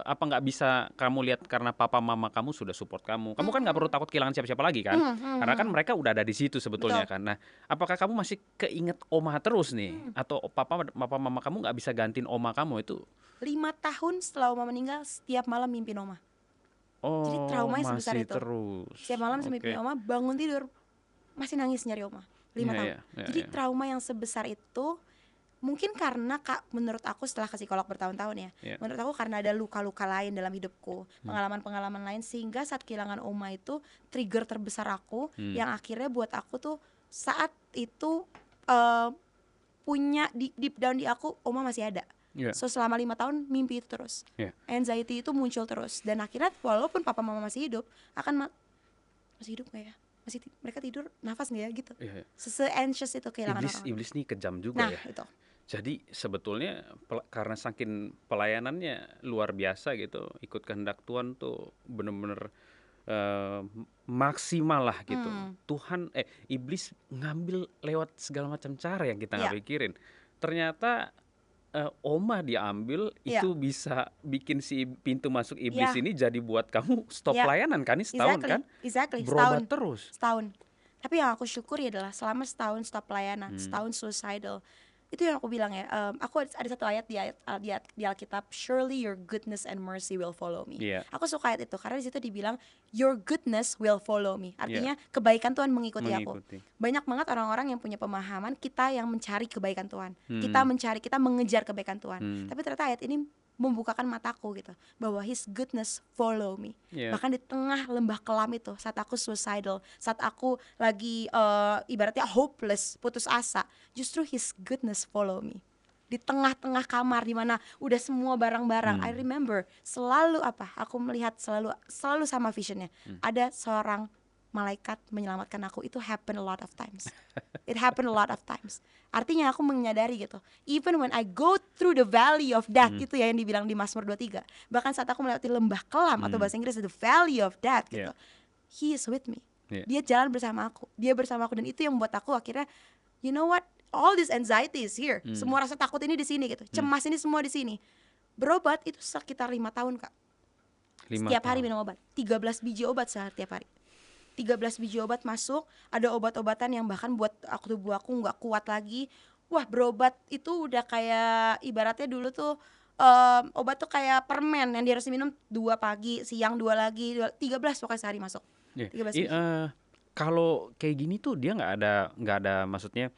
Speaker 2: apa nggak bisa kamu lihat karena papa mama kamu sudah support kamu kan nggak perlu takut kehilangan siapa-siapa lagi kan karena kan mereka udah ada di situ sebetulnya. Betul. Kan nah apakah kamu masih keinget oma terus nih atau papa mama kamu nggak bisa gantiin oma kamu itu?
Speaker 1: 5 tahun setelah oma meninggal setiap malam mimpi oma. Jadi traumanya sebesar itu terus. Setiap malam mimpi oma, bangun tidur masih nangis nyari oma 5 tahun. Jadi trauma yang sebesar itu mungkin karena menurut aku setelah ke psikolog bertahun-tahun ya, menurut aku karena ada luka-luka lain dalam hidupku, pengalaman-pengalaman lain, sehingga saat kehilangan oma itu trigger terbesar aku yang akhirnya buat aku tuh saat itu punya deep down di aku oma masih ada. So selama 5 tahun mimpi itu terus, anxiety itu muncul terus, dan akhirnya walaupun papa mama masih hidup masih hidup gak ya? Mereka tidur nafas nggak ya gitu. Se-anxious itu kehilangan orang.
Speaker 2: Iblis nih kejam juga ya.
Speaker 1: Itu.
Speaker 2: Jadi sebetulnya karena saking pelayanannya luar biasa gitu, ikut kehendak Tuhan tuh bener-bener maksimal lah gitu. Tuhan iblis ngambil lewat segala macam cara yang kita nggak pikirin. Ternyata oma diambil itu bisa bikin si pintu masuk iblis ini jadi buat kamu stop pelayanan kan setahun kan? Berobat terus.
Speaker 1: Setahun. Tapi yang aku syukuri adalah selama setahun stop pelayanan, setahun suicidal. Itu yang aku bilang ya, aku ada satu ayat di Alkitab, surely your goodness and mercy will follow me. Aku suka ayat itu karena di situ dibilang your goodness will follow me. Artinya kebaikan Tuhan mengikuti aku. Banyak banget orang-orang yang punya pemahaman kita yang mencari kebaikan Tuhan. Kita mengejar kebaikan Tuhan. Tapi ternyata ayat ini membukakan mataku gitu, bahwa His goodness follow me. Bahkan di tengah lembah kelam itu, saat aku suicidal, saat aku lagi ibaratnya hopeless, putus asa, justru His goodness follow me. Di tengah-tengah kamar di mana udah semua barang-barang, I remember selalu aku melihat selalu sama visionnya, ada seorang malaikat menyelamatkan aku. Itu happen a lot of times. It happened a lot of times. Artinya aku menyadari gitu, even when I go through the valley of death, itu ya yang dibilang di Mazmur 23. Bahkan saat aku melewati lembah kelam, atau bahasa Inggris the valley of death gitu, He is with me. Dia jalan bersama aku, dia bersama aku, dan itu yang membuat aku akhirnya, you know what, all this anxiety is here. Semua rasa takut ini di sini gitu, cemas ini semua di sini. Berobat itu sekitar 5 tahun Kak. Setiap hari minum obat, 13 biji obat setiap hari. 13 biji obat masuk, ada obat-obatan yang bahkan buat tubuh aku nggak kuat lagi. Wah, berobat itu udah kayak ibaratnya dulu tuh obat tuh kayak permen yang dia harus minum 2 pagi, siang 2 lagi, 13 pokoknya sehari masuk. 13 biji.
Speaker 2: Kalau kayak gini tuh dia nggak ada maksudnya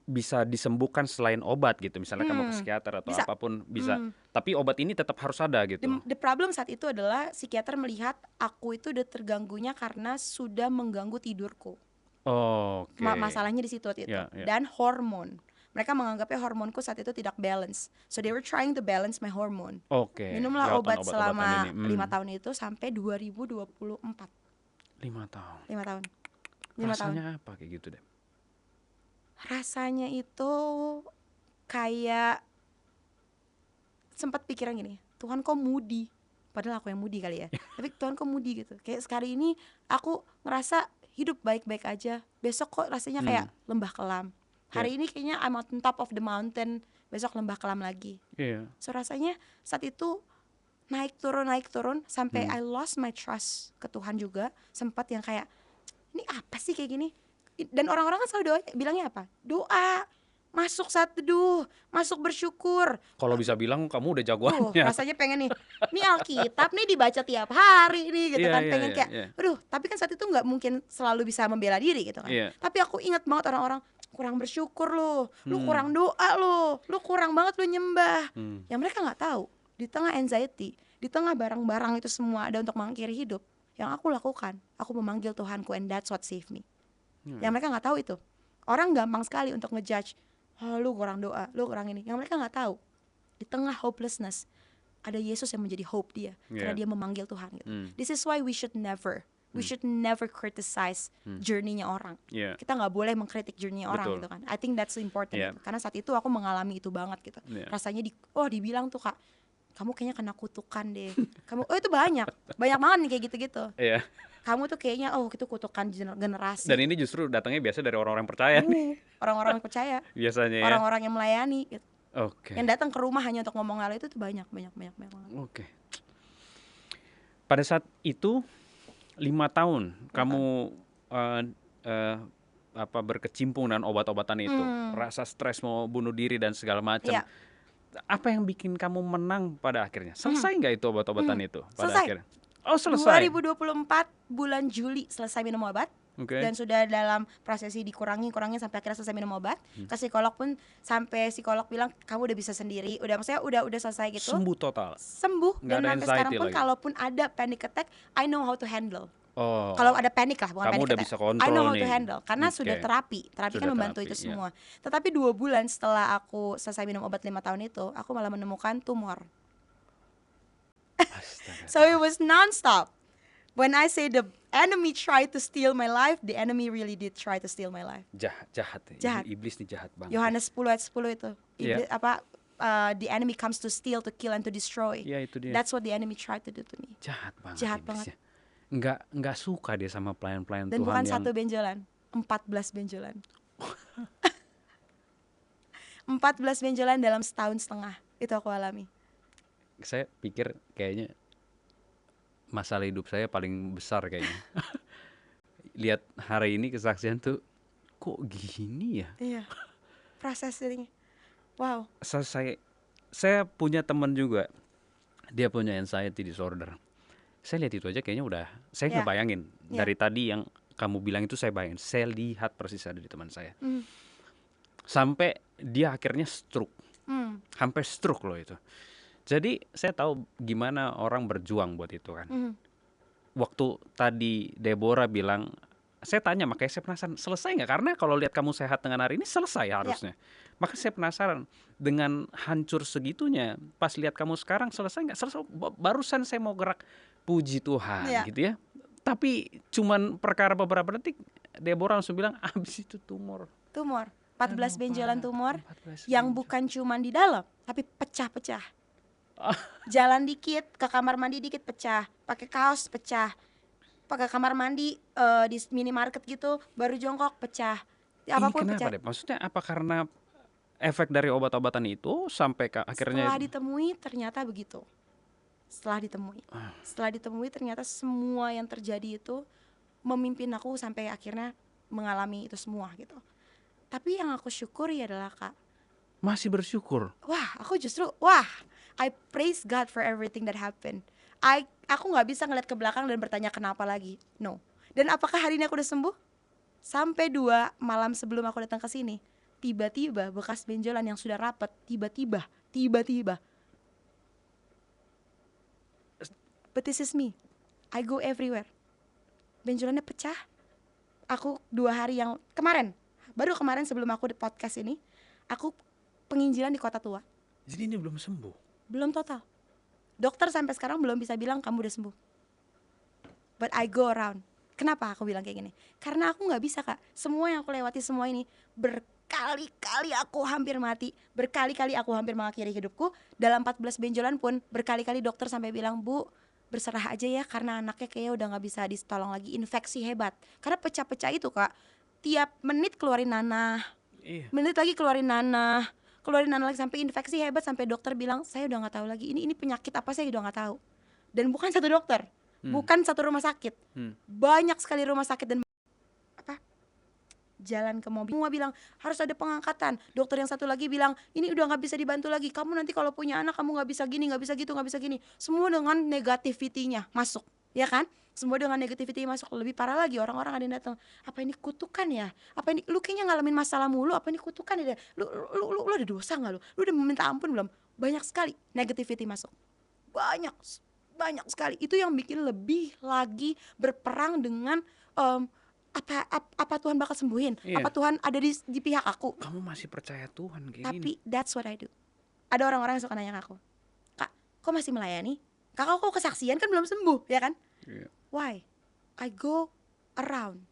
Speaker 2: bisa disembuhkan selain obat gitu, misalnya kamu ke psikiater atau bisa. Apapun bisa, tapi obat ini tetap harus ada gitu.
Speaker 1: The problem saat itu adalah psikiater melihat aku itu udah terganggunya karena sudah mengganggu tidurku. Masalahnya di situ itu. Dan hormon, mereka menganggapnya hormonku saat itu tidak balance, so they were trying to balance my hormone. Minumlah obat selama 5 tahun itu sampai 2024.
Speaker 2: 5 tahun.
Speaker 1: 5 tahun.
Speaker 2: Rasanya apa kayak gitu deh?
Speaker 1: Rasanya itu kayak sempat pikiran gini, Tuhan kok moody, padahal aku yang moody kali ya. Tapi Tuhan kok moody gitu. Kayak sekali ini aku ngerasa hidup baik-baik aja, besok kok rasanya kayak lembah kelam. Hari ini kayaknya I'm on top of the mountain, besok lembah kelam lagi. So rasanya saat itu naik turun sampai I lost my trust ke Tuhan juga. Sempat yang kayak, ini apa sih kayak gini? Dan orang-orang kan selalu bilangnya apa? Doa, masuk saat teduh, masuk bersyukur.
Speaker 2: Kalau bisa bilang kamu udah jagoannya.
Speaker 1: Rasanya pengen nih, ini Alkitab nih dibaca tiap hari nih gitu kan. Pengen kayak, aduh, tapi kan saat itu gak mungkin selalu bisa membela diri gitu kan. Tapi aku ingat banget orang-orang, kurang bersyukur lu kurang doa lu kurang banget lu nyembah. Yang mereka gak tahu, di tengah anxiety, di tengah barang-barang itu semua ada untuk mengakhiri hidup, yang aku lakukan, aku memanggil Tuhanku, and that's what saved me. Yang mereka nggak tahu itu, orang gampang sekali untuk ngejudge, lu kurang doa, lu kurang ini. Yang mereka nggak tahu, di tengah hopelessness, ada Yesus yang menjadi hope dia, karena dia memanggil Tuhan gitu. This is why we should never criticize journey-nya orang. Kita nggak boleh mengkritik journey-nya orang gitu kan. I think that's important gitu. Karena saat itu aku mengalami itu banget gitu. Rasanya dibilang tuh, Kak, kamu kayaknya kena kutukan deh. Kamu itu banyak banget nih kayak gitu-gitu. Kamu tuh kayaknya itu kutukan generasi.
Speaker 2: Dan ini justru datangnya biasa dari orang-orang percaya.
Speaker 1: Orang-orang yang percaya.
Speaker 2: Biasanya
Speaker 1: orang-orang yang melayani gitu.
Speaker 2: Oke.
Speaker 1: Yang datang ke rumah hanya untuk ngomong hal itu tuh banyak.
Speaker 2: Oke. Pada saat itu 5 tahun kamu berkecimpung dengan obat-obatan itu, rasa stres mau bunuh diri dan segala macam. Apa yang bikin kamu menang pada akhirnya? Selesai nggak itu obat-obatan itu pada
Speaker 1: selesai.
Speaker 2: akhirnya? Oh, selesai.
Speaker 1: 2024 bulan Juli selesai minum obat. Dan sudah dalam prosesi dikurangin sampai akhirnya selesai minum obat. Ke psikolog pun sampai psikolog bilang kamu udah bisa sendiri, maksudnya udah selesai gitu.
Speaker 2: Sembuh total.
Speaker 1: Sembuh.
Speaker 2: Nggak
Speaker 1: dan
Speaker 2: ada
Speaker 1: sampai sekarang pun
Speaker 2: lagi.
Speaker 1: Kalaupun ada panic attack, I know how to handle. Kalau ada panic lah, bukan
Speaker 2: kamu
Speaker 1: panic
Speaker 2: udah
Speaker 1: attack.
Speaker 2: bisa kontrol
Speaker 1: I know how
Speaker 2: nih.
Speaker 1: to handle karena sudah terapi kan membantu itu semua. Tetapi 2 bulan setelah aku selesai minum obat 5 tahun itu, aku malah menemukan tumor. So it was non-stop. When I say the enemy tried to steal my life, the enemy really did try to steal my life.
Speaker 2: Jahat. Iblis nih jahat banget.
Speaker 1: Yohanes 10 ayat 10 itu. Iblis, the enemy comes to steal, to kill, and to destroy.
Speaker 2: Itu dia.
Speaker 1: That's what the enemy tried to do to me.
Speaker 2: Jahat banget.
Speaker 1: Jahat banget.
Speaker 2: Nggak suka dia sama pelayan-pelayan Tuhan.
Speaker 1: Dan bukan satu benjolan, 14 benjolan. 14 benjolan dalam setahun setengah itu aku alami.
Speaker 2: Saya pikir kayaknya masalah hidup saya paling besar kayaknya. Lihat hari ini kesaksian tuh kok gini ya?
Speaker 1: Iya. Proses ini. Wow.
Speaker 2: Saya punya teman juga. Dia punya anxiety disorder. Saya lihat itu aja kayaknya udah saya ngebayangin dari tadi yang kamu bilang itu saya bayangin. Saya lihat persis ada di teman saya. Sampai dia akhirnya stroke. Sampai stroke loh itu. Jadi saya tahu gimana orang berjuang buat itu kan. Waktu tadi Deborah bilang, saya tanya, makanya saya penasaran selesai nggak? Karena kalau lihat kamu sehat dengan hari ini selesai harusnya. Maka saya penasaran dengan hancur segitunya. Pas lihat kamu sekarang selesai nggak? Selesai. Barusan saya mau gerak, puji Tuhan gitu ya. Tapi cuman perkara beberapa detik Deborah langsung bilang abis itu tumor.
Speaker 1: 14 benjolan tumor yang bukan cuman di dalam tapi pecah-pecah. Jalan dikit, ke kamar mandi dikit pecah, pakai kaos pecah, pakai kamar mandi di minimarket gitu baru jongkok pecah. Apapun
Speaker 2: ini kenapa
Speaker 1: pecah.
Speaker 2: Deh? Maksudnya apa karena efek dari obat-obatan itu sampai akhirnya?
Speaker 1: Setelah ditemui ternyata begitu. Setelah ditemui ternyata semua yang terjadi itu memimpin aku sampai akhirnya mengalami itu semua gitu. Tapi yang aku syukuri adalah, Kak,
Speaker 2: masih bersyukur.
Speaker 1: I praise God for everything that happened. Aku nggak bisa ngeliat ke belakang dan bertanya kenapa lagi. No. Dan apakah hari ini aku udah sembuh? Sampai 2 malam sebelum aku datang ke sini, tiba-tiba bekas benjolan yang sudah rapat, tiba-tiba. But this is me. I go everywhere. Benjolannya pecah. Aku 2 hari yang baru kemarin sebelum aku di podcast ini, aku penginjilan di Kota Tua.
Speaker 2: Jadi ini belum sembuh?
Speaker 1: Belum total. Dokter sampai sekarang belum bisa bilang kamu udah sembuh. But I go around. Kenapa aku bilang kayak gini? Karena aku gak bisa, Kak. Semua yang aku lewati semua ini, berkali-kali aku hampir mati, berkali-kali aku hampir mengakhiri hidupku. Dalam 14 benjolan pun berkali-kali dokter sampai bilang, Bu, berserah aja ya karena anaknya kayaknya udah gak bisa ditolong lagi, infeksi hebat. Karena pecah-pecah itu, Kak, tiap menit keluarin nanah, menit lagi keluarin nanah lagi sampai infeksi hebat, sampai dokter bilang saya udah nggak tahu lagi ini penyakit apa, saya udah nggak tahu. Dan bukan satu dokter, bukan satu rumah sakit, banyak sekali rumah sakit dan jalan ke mobil semua bilang harus ada pengangkatan. Dokter yang satu lagi bilang ini udah nggak bisa dibantu lagi, kamu nanti kalau punya anak kamu nggak bisa gini, nggak bisa gitu, nggak bisa gini. Semua dengan negativity-nya masuk, ya kan? Semua dengan negativity masuk. Lebih parah lagi, orang-orang ada yang datang, apa ini kutukan ya? Apa ini, lu kayaknya ngalamin masalah mulu, apa ini kutukan ya? Lu ada dosa nggak lu? Lu udah minta ampun belum? Banyak sekali negativity masuk. Banyak sekali. Itu yang bikin lebih lagi berperang dengan apa Tuhan bakal sembuhin? Apa Tuhan ada di pihak aku?
Speaker 2: Kamu masih percaya Tuhan kayak
Speaker 1: Tapi
Speaker 2: gini?
Speaker 1: that's what I do. Ada orang-orang yang suka nanya ke aku, Kak, kok masih melayani? Kakak kok kesaksian kan belum sembuh, ya kan? Why? I go around,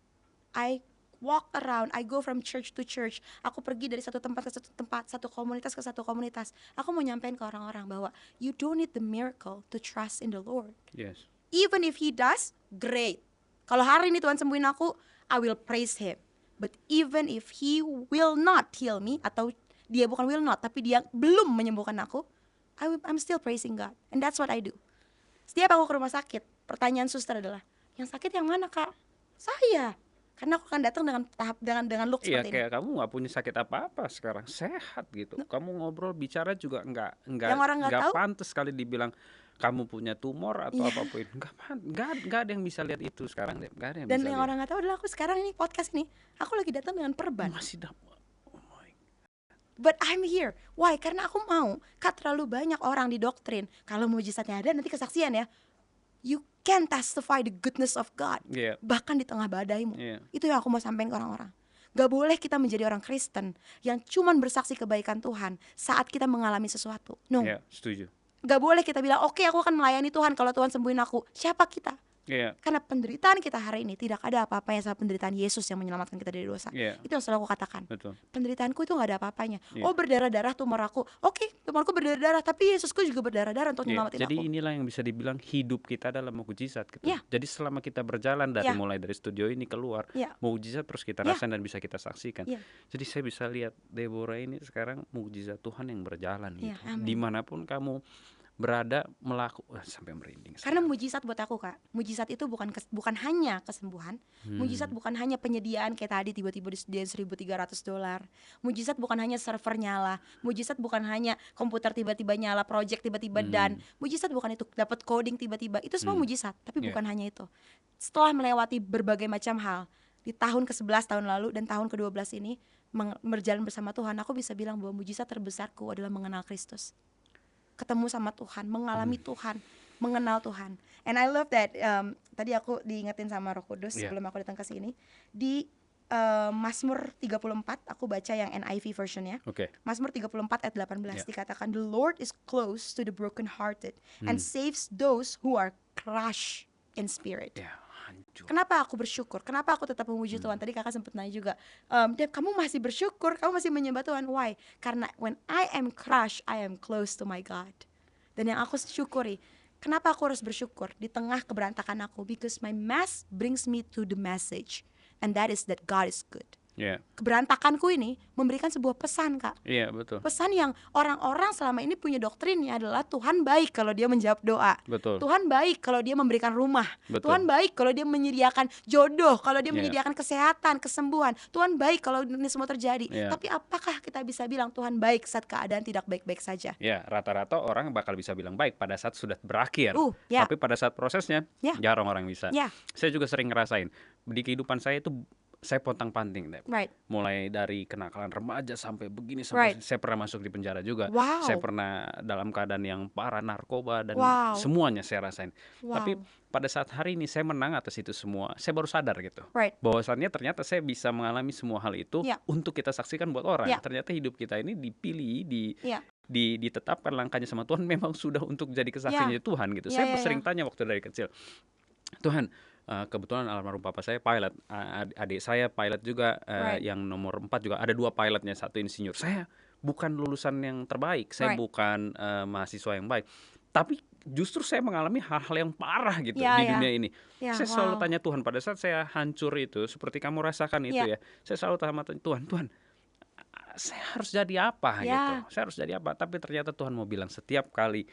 Speaker 1: I walk around, I go from church to church. Aku pergi dari satu tempat ke satu tempat, satu komunitas ke satu komunitas. Aku mau nyampein ke orang-orang bahwa you don't need the miracle to trust in the Lord.
Speaker 2: Yes.
Speaker 1: Even if He does, great. Kalau hari ini Tuhan sembuhin aku, I will praise Him. But even if He will not heal me, atau Dia bukan will not, tapi Dia belum menyembuhkan aku, I'm still praising God. And that's what I do. Setiap aku ke rumah sakit, pertanyaan suster adalah, yang sakit yang mana, Kak? Saya. Karena aku akan datang dengan look seperti ini.
Speaker 2: Iya, kayak kamu nggak punya sakit apa-apa sekarang, sehat gitu. Kamu ngobrol bicara juga nggak pantas sekali dibilang kamu punya tumor atau apapun. Nggak ada yang bisa lihat itu sekarang deh. Nggak ada yang
Speaker 1: Dan
Speaker 2: bisa
Speaker 1: yang orang nggak tahu adalah aku sekarang ini podcast ini, aku lagi datang dengan perban.
Speaker 2: Masih dapat.
Speaker 1: But I'm here. Why? Karena aku mau. Terlalu banyak orang didoktrin kalau mujizatnya ada nanti kesaksian ya. You can testify the goodness of God. Bahkan di tengah badaimu. Itu yang aku mau sampaikan ke orang-orang. Gak boleh kita menjadi orang Kristen yang cuman bersaksi kebaikan Tuhan saat kita mengalami sesuatu. No.
Speaker 2: Setuju.
Speaker 1: Gak boleh kita bilang, oke, aku akan melayani Tuhan kalau Tuhan sembuhin aku. Siapa kita? Karena penderitaan kita hari ini tidak ada apa-apanya sama penderitaan Yesus yang menyelamatkan kita dari dosa. Itu yang selalu aku katakan.
Speaker 2: Betul.
Speaker 1: Penderitaanku itu gak ada apa-apanya. Oh, berdarah-darah tumor aku. Oke, tumorku berdarah-darah, tapi Yesusku juga berdarah-darah untuk menyelamatin aku.
Speaker 2: Jadi inilah yang bisa dibilang hidup kita adalah mukjizat gitu. Jadi selama kita berjalan mulai dari studio ini keluar, mukjizat terus kita rasain dan bisa kita saksikan. Jadi saya bisa lihat Deborah ini sekarang mukjizat Tuhan yang berjalan gitu. Dimanapun kamu berada melakukan sampai merinding.
Speaker 1: Karena mujizat buat aku, Kak, mujizat itu bukan hanya kesembuhan. Mujizat bukan hanya penyediaan kayak tadi tiba-tiba disediain $1,300. Mujizat bukan hanya server nyala. Mujizat bukan hanya komputer tiba-tiba nyala, project tiba-tiba dan. Mujizat bukan itu dapat coding tiba-tiba. Itu semua mujizat, tapi bukan hanya itu. Setelah melewati berbagai macam hal di tahun ke-11 tahun lalu dan tahun ke-12 ini berjalan bersama Tuhan, aku bisa bilang bahwa mujizat terbesarku adalah mengenal Kristus. Ketemu sama Tuhan, mengalami Tuhan, mengenal Tuhan. And I love that tadi aku diingetin sama Roh Kudus sebelum aku datang ke sini di Mazmur 34 aku baca yang NIV versionnya. Mazmur 34 ayat 18 dikatakan, The Lord is close to the brokenhearted and saves those who are crushed in spirit. Kenapa aku bersyukur? Kenapa aku tetap memuji Tuhan? Tadi kakak sempat nanya juga, Deb, kamu masih bersyukur? Kamu masih menyembah Tuhan? Why? Karena when I am crushed, I am close to my God. Dan yang aku syukuri, kenapa aku harus bersyukur di tengah keberantakan aku? Because my mess brings me to the message, and that is that God is good. Keberantakanku ini memberikan sebuah pesan, Kak.
Speaker 2: Betul.
Speaker 1: Pesan yang orang-orang selama ini punya doktrinnya adalah Tuhan baik kalau dia menjawab doa. Tuhan baik kalau dia memberikan rumah. Tuhan baik kalau dia menyediakan jodoh, kalau dia menyediakan kesehatan, kesembuhan. Tuhan baik kalau ini semua terjadi. Tapi apakah kita bisa bilang Tuhan baik saat keadaan tidak baik-baik saja?
Speaker 2: Rata-rata orang bakal bisa bilang baik pada saat sudah berakhir. Tapi pada saat prosesnya jarang orang bisa. Saya juga sering ngerasain di kehidupan saya itu. Saya pontang-panting, mulai dari kenakalan remaja sampai begini, sampai saya pernah masuk di penjara juga. Saya pernah dalam keadaan yang parah, narkoba dan semuanya saya rasain. Tapi pada saat hari ini saya menang atas itu semua, saya baru sadar gitu, bahwasannya ternyata saya bisa mengalami semua hal itu untuk kita saksikan buat orang. Ternyata hidup kita ini dipilih, ditetapkan langkahnya sama Tuhan memang sudah untuk jadi kesaksiannya Tuhan gitu. Saya sering tanya waktu dari kecil, Tuhan, kebetulan almarhum papa saya pilot, adik saya pilot juga, yang nomor 4 juga ada 2 pilotnya, 1 insinyur. Saya bukan lulusan yang terbaik, saya bukan mahasiswa yang baik, tapi justru saya mengalami hal-hal yang parah gitu di dunia ini. Saya selalu tanya Tuhan pada saat saya hancur itu, seperti kamu rasakan itu saya selalu tanya Tuhan, saya harus jadi apa gitu, saya harus jadi apa. Tapi ternyata Tuhan mau bilang setiap kali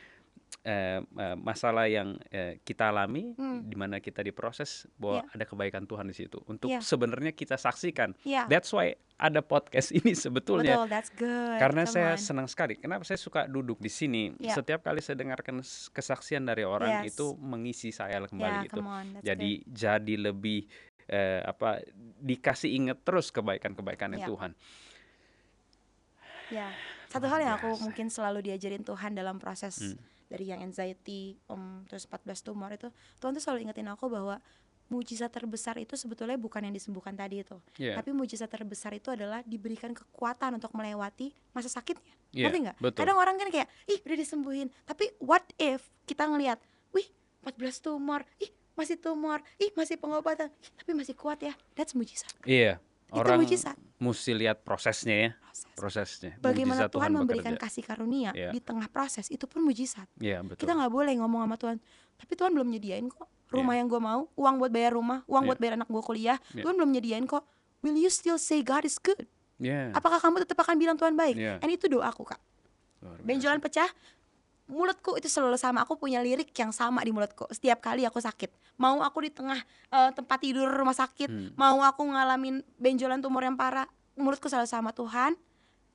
Speaker 2: masalah yang kita alami, di mana kita diproses, bahwa ada kebaikan Tuhan di situ untuk sebenarnya kita saksikan. That's why ada podcast ini sebetulnya.
Speaker 1: Betul, that's good.
Speaker 2: Karena saya senang sekali. Kenapa saya suka duduk di sini? Setiap kali saya dengarkan kesaksian dari orang itu mengisi saya kembali gitu. Jadi lebih dikasih ingat terus kebaikan-kebaikannya Tuhan.
Speaker 1: Satu hal yang aku mungkin selalu diajarin Tuhan dalam proses dari yang anxiety, terus 14 tumor itu, Tuhan tuh selalu ingetin aku bahwa mujizat terbesar itu sebetulnya bukan yang disembuhkan tadi itu, tapi mujizat terbesar itu adalah diberikan kekuatan untuk melewati masa sakitnya. Ngerti nggak? Kadang orang kan kayak, ih udah disembuhin, tapi what if kita ngelihat, wih 14 tumor, ih masih tumor, ih masih pengobatan, tapi masih kuat ya, that's mujizat.
Speaker 2: Iya,
Speaker 1: orang
Speaker 2: mesti lihat prosesnya ya. Prosesnya.
Speaker 1: Bagaimana Tuhan memberikan kasih karunia di tengah proses, itu pun mujizat.
Speaker 2: Betul.
Speaker 1: Kita nggak boleh ngomong sama Tuhan, tapi Tuhan belum nyediain kok rumah yang gue mau, uang buat bayar rumah, uang buat bayar anak gue kuliah, Tuhan belum nyediain kok. Will you still say God is good? Apakah kamu tetap akan bilang Tuhan baik? And itu doaku, Kak. Benjolan pecah, mulutku itu selalu sama. Aku punya lirik yang sama di mulutku setiap kali aku sakit. Mau aku di tengah tempat tidur rumah sakit, mau aku ngalamin benjolan tumor yang parah, mulutku selalu sama. Tuhan,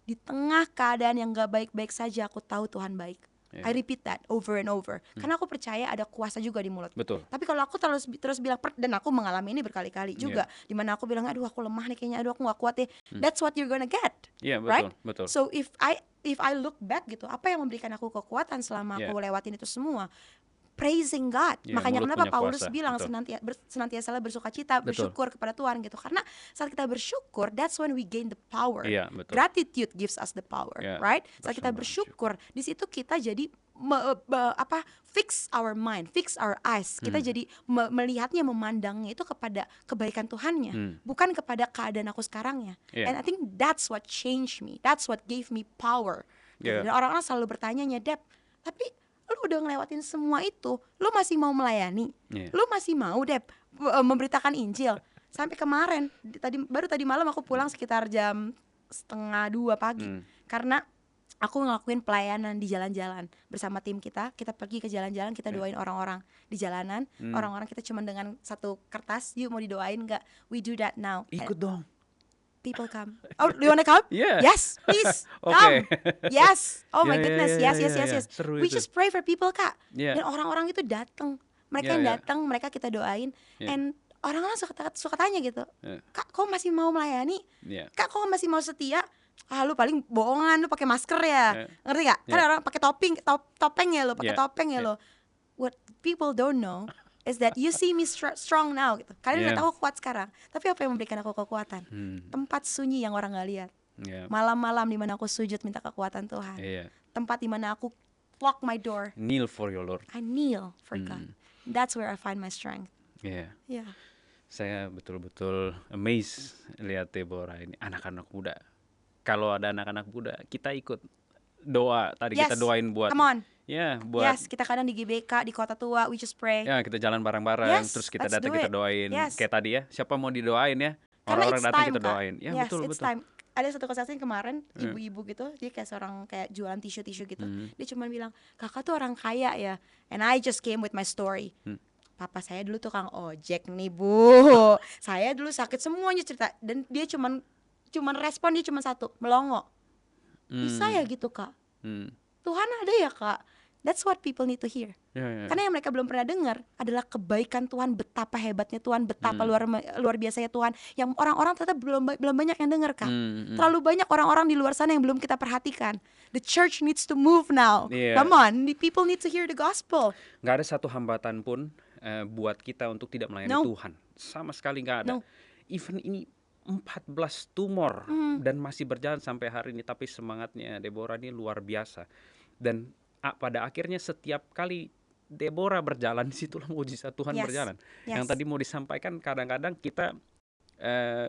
Speaker 1: di tengah keadaan yang gak baik-baik saja, aku tahu Tuhan baik. I repeat that over and over. Karena aku percaya ada kuasa juga di mulut.
Speaker 2: Betul.
Speaker 1: Tapi kalau aku terus bilang, dan aku mengalami ini berkali-kali juga, dimana aku bilang, aduh aku lemah nih kayaknya, aduh aku gak kuat deh. That's what you're gonna get, right?
Speaker 2: Betul.
Speaker 1: So if I look back gitu, apa yang memberikan aku kekuatan selama aku lewatin itu semua? Praising God. Makanya kenapa Paulus bilang senantiasa bersukacita, bersyukur kepada Tuhan gitu. Karena saat kita bersyukur, that's when we gain the power. Gratitude gives us the power, right? Saat kita bersyukur, di situ kita jadi fix our mind, fix our eyes. Kita jadi melihatnya, memandangnya itu kepada kebaikan Tuhannya, bukan kepada keadaan aku sekarangnya. And I think that's what changed me. That's what gave me power. Dan orang-orang selalu bertanya, Deb, tapi lu udah ngelewatin semua itu, lu masih mau melayani? Lu masih mau, Deb, memberitakan Injil? Sampai kemarin, baru tadi malam aku pulang sekitar jam 1:30 pagi. Karena aku ngelakuin pelayanan di jalan-jalan bersama tim kita. Kita pergi ke jalan-jalan, kita doain orang-orang di jalanan. Orang-orang kita cuma dengan satu kertas, yuk mau didoain gak? We do that now.
Speaker 2: Ikut dong.
Speaker 1: People come. Oh, do you wanna come? Yes, please come. Yes. Oh my goodness. Yes. We just pray for people, Kak. Dan orang-orang itu datang. Mereka yang datang, mereka kita doain. And orang-orang suka tanya gitu, Kak, kok masih mau melayani? Kak, kok masih mau setia? Lu paling bohongan, lu pakai masker ya. Ngerti gak? Kan orang pakai topeng ya lo, pakai topeng ya lo. What people don't know is that you see me strong now gitu. Kalian nggak tahu aku kuat sekarang, tapi apa yang memberikan aku kekuatan? Tempat sunyi yang orang nggak lihat. Malam-malam di mana aku sujud minta kekuatan Tuhan. Tempat di mana aku lock my door.
Speaker 2: Kneel for your Lord.
Speaker 1: I kneel for God. That's where I find my strength.
Speaker 2: Saya betul-betul amazed lihat Deborah ini, anak-anak muda. Kalau ada anak-anak muda, kita ikut doa. Tadi kita doain buat.
Speaker 1: Come on.
Speaker 2: Buat.
Speaker 1: Kita kadang di GBK di Kota Tua, we just pray.
Speaker 2: Kita jalan bareng-bareng, terus kita datang kita doain. Kayak tadi ya, siapa mau didoain ya? Orang-orang datang kita doain. Betul.
Speaker 1: Time. Ada satu kesaksian kemarin, ibu-ibu gitu, dia kayak seorang kayak jualan tisu-tisu gitu. Dia cuma bilang, kakak tuh orang kaya ya. And I just came with my story. Papa saya dulu tukang ojek nih, Bu. Saya dulu sakit, semuanya cerita. Dan dia cuman respon dia cuma satu, melongo. Bisa ya gitu, Kak? Tuhan ada ya, Kak? That's what people need to hear. Karena yang mereka belum pernah dengar adalah kebaikan Tuhan, betapa hebatnya Tuhan, betapa luar biasanya Tuhan. Yang orang-orang ternyata belum banyak yang dengar, Kak. Terlalu banyak orang-orang di luar sana yang belum kita perhatikan. The church needs to move now. Come on, the people need to hear the gospel.
Speaker 2: Gak ada satu hambatan pun buat kita untuk tidak melayani Tuhan. Sama sekali gak ada. Even ini 14 tumor dan masih berjalan sampai hari ini, tapi semangatnya Deborah ini luar biasa. Dan pada akhirnya setiap kali Deborah berjalan, disitulah mujizat Tuhan berjalan. Yang tadi mau disampaikan, kadang-kadang kita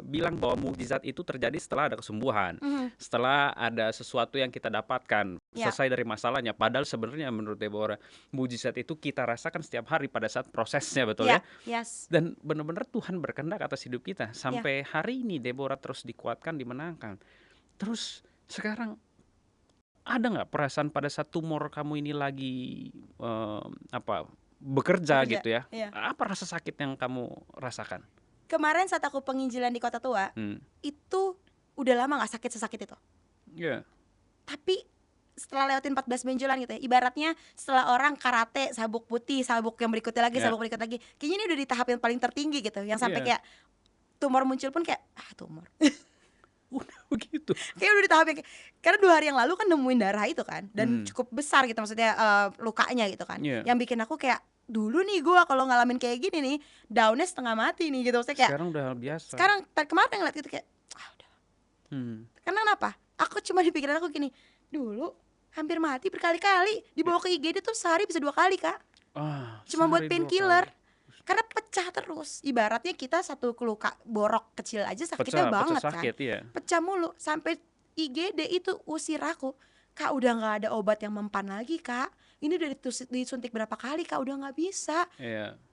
Speaker 2: bilang bahwa mujizat itu terjadi setelah ada kesembuhan, setelah ada sesuatu yang kita dapatkan, selesai dari masalahnya. Padahal sebenarnya menurut Deborah, mujizat itu kita rasakan setiap hari pada saat prosesnya, betul ya? Dan benar-benar Tuhan berkehendak atas hidup kita. Sampai hari ini Deborah terus dikuatkan, dimenangkan. Terus sekarang ada nggak perasaan pada saat tumor kamu ini lagi bekerja gitu ya? Apa rasa sakit yang kamu rasakan?
Speaker 1: Kemarin saat aku penginjilan di Kota Tua, itu udah lama gak sakit sesakit itu. Tapi setelah lewatin 14 benjolan gitu ya, ibaratnya setelah orang karate, sabuk putih, sabuk yang berikutnya lagi, sabuk berikutnya lagi, kayaknya ini udah di tahap yang paling tertinggi gitu. Yang sampai kayak tumor muncul pun kayak, tumor.
Speaker 2: Udah begitu.
Speaker 1: Kayak udah di tahap yang, karena 2 hari yang lalu kan nemuin darah itu kan, dan cukup besar gitu maksudnya lukanya gitu kan. Yang bikin aku kayak, dulu nih gue kalau ngalamin kayak gini nih downnya setengah mati nih gitu. Maksudnya kayak
Speaker 2: sekarang udah biasa.
Speaker 1: Sekarang kemarin ngeliat gitu kayak udah. Karena kenapa? Aku cuma di pikiran aku gini, dulu hampir mati berkali-kali, dibawa ke IGD tuh sehari bisa 2 kali Kak. Cuma buat painkiller. Karena pecah terus. Ibaratnya kita satu luka borok kecil aja sakitnya banget sakit, kan ya. Pecah mulu. Sampai IGD itu usir aku, Kak udah gak ada obat yang mempan lagi Kak. Ini udah disuntik berapa kali Kak, udah gak bisa.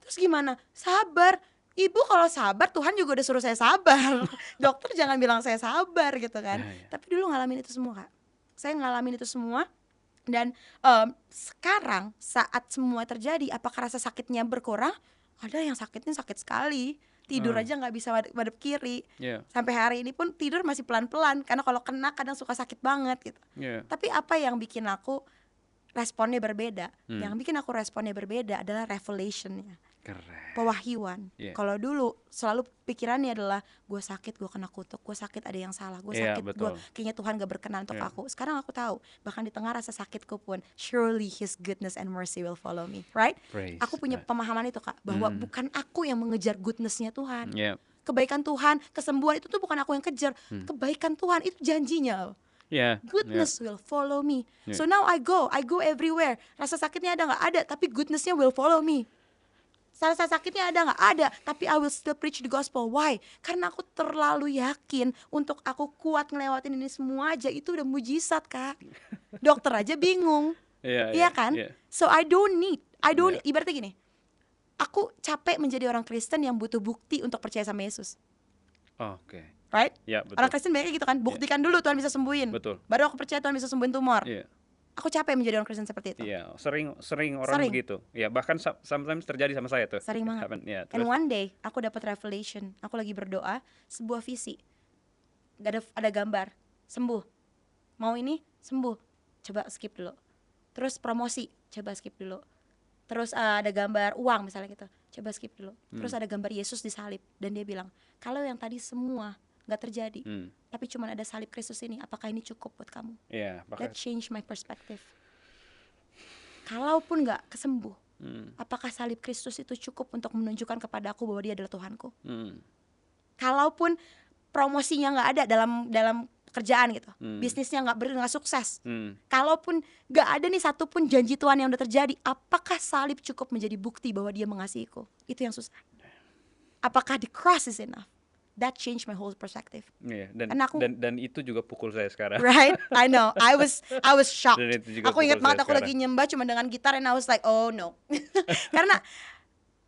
Speaker 1: Terus gimana? Sabar. Ibu kalau sabar, Tuhan juga udah suruh saya sabar. Dokter jangan bilang saya sabar gitu kan. Tapi dulu ngalamin itu semua Kak. Saya ngalamin itu semua. Dan sekarang saat semua terjadi, apakah rasa sakitnya berkurang? Ada yang sakitnya sakit sekali. Tidur aja gak bisa madep kiri. Sampai hari ini pun tidur masih pelan-pelan. Karena kalau kena kadang suka sakit banget gitu. Tapi apa yang bikin aku responnya berbeda? Yang bikin aku responnya berbeda adalah revelationnya. Pewahyuan. Kalau dulu selalu pikirannya adalah gue sakit, gue kena kutuk, gue sakit ada yang salah, gue sakit, gue kayaknya Tuhan gak berkenan untuk aku. Sekarang aku tahu bahkan di tengah rasa sakitku pun surely His goodness and mercy will follow me, right? Aku punya pemahaman itu Kak, bahwa bukan aku yang mengejar goodnessnya Tuhan. Kebaikan Tuhan, kesembuhan itu tuh bukan aku yang kejar. Kebaikan Tuhan itu janjinya. Goodness will follow me. So now I go everywhere. Rasa sakitnya ada nggak? Ada, tapi goodnessnya will follow me. Rasa sakitnya ada nggak? Ada, tapi I will still preach the gospel. Why? Karena aku terlalu yakin untuk aku kuat ngelewatin ini semua aja itu udah mujizat Kak. Dokter aja bingung, iya kan? So I don't need. Ibaratnya gini, aku capek menjadi orang Kristen yang butuh bukti untuk percaya sama Yesus. Right? Betul. Orang Kristen banyak gitu kan, buktikan dulu Tuhan bisa sembuhin. Baru aku percaya Tuhan bisa sembuhin tumor. Aku capek menjadi orang Kristen seperti itu.
Speaker 2: Sering orang begitu. Bahkan sometimes terjadi sama saya tuh.
Speaker 1: Sering banget. And one day aku dapat revelation. Aku lagi berdoa, sebuah visi. Ada gambar, sembuh. Mau ini, sembuh. Coba skip dulu. Terus promosi, coba skip dulu. Terus ada gambar uang misalnya gitu, coba skip dulu. Terus ada gambar Yesus disalib dan dia bilang, kalau yang tadi semua gak terjadi, tapi cuma ada salib Kristus ini, apakah ini cukup buat kamu? That change my perspective. Kalaupun gak kesembuh, apakah salib Kristus itu cukup untuk menunjukkan kepada aku bahwa dia adalah Tuhanku? Kalaupun promosinya gak ada dalam kerjaan gitu, bisnisnya nggak sukses, kalaupun nggak ada nih satupun janji Tuhan yang udah terjadi, apakah salib cukup menjadi bukti bahwa dia mengasihiku? Itu yang susah. Apakah the cross is enough? That changed my whole perspective.
Speaker 2: Dan itu juga pukul saya sekarang.
Speaker 1: Right, I know. I was shocked. Aku ingat banget aku lagi nyembah cuma dengan gitar and I was like, oh no. Karena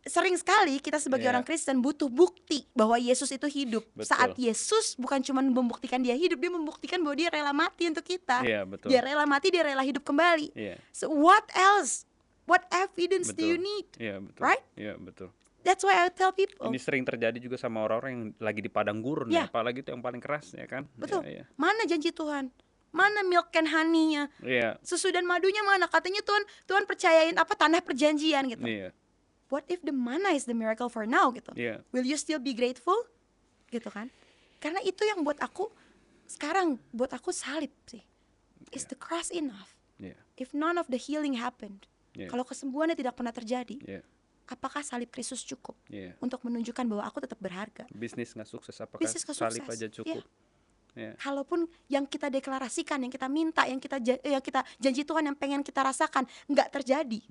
Speaker 1: sering sekali kita sebagai orang Kristen butuh bukti bahwa Yesus itu hidup. Saat Yesus bukan cuma membuktikan dia hidup, dia membuktikan bahwa dia rela mati untuk kita. Dia rela mati, dia rela hidup kembali. So what else? What evidence do you need? Right?
Speaker 2: Betul.
Speaker 1: That's why I tell people.
Speaker 2: Ini sering terjadi juga sama orang-orang yang lagi di padang gurun, apalagi itu yang paling keras, ya kan?
Speaker 1: Betul. Mana janji Tuhan? Mana milk and honey-nya? Susu dan madunya mana? Katanya Tuhan percayain tanah perjanjian gitu. What if the manna is the miracle for now gitu? Will you still be grateful? Gitu kan? Karena itu yang buat aku salib sih. Is the cross enough? If none of the healing happened, kalau kesembuhannya tidak pernah terjadi, apakah salib Kristus cukup untuk menunjukkan bahwa aku tetap berharga?
Speaker 2: Bisnis nggak sukses, apakah salib aja cukup?
Speaker 1: Kalaupun yang kita deklarasikan, yang kita minta, yang kita janji Tuhan yang pengen kita rasakan nggak terjadi,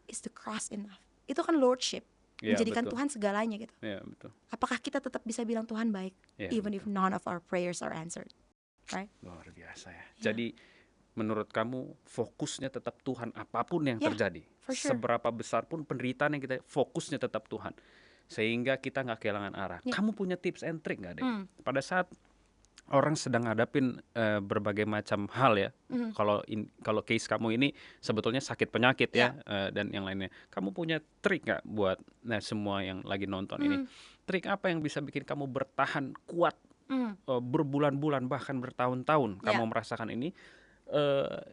Speaker 1: is the cross enough? Itu kan lordship, menjadikan Tuhan segalanya gitu.
Speaker 2: Betul.
Speaker 1: Apakah kita tetap bisa bilang Tuhan baik, even if none of our prayers are answered, right?
Speaker 2: Luar biasa ya. Jadi menurut kamu fokusnya tetap Tuhan apapun yang terjadi, seberapa besar pun penderitaan yang kita, fokusnya tetap Tuhan, sehingga kita nggak kehilangan arah. Kamu punya tips and trick nggak deh? Pada saat orang sedang ngadapin berbagai macam hal ya, kalau case kamu ini sebetulnya sakit penyakit dan yang lainnya, kamu punya trik nggak buat semua yang lagi nonton ini? Trik apa yang bisa bikin kamu bertahan kuat berbulan-bulan bahkan bertahun-tahun kamu merasakan ini?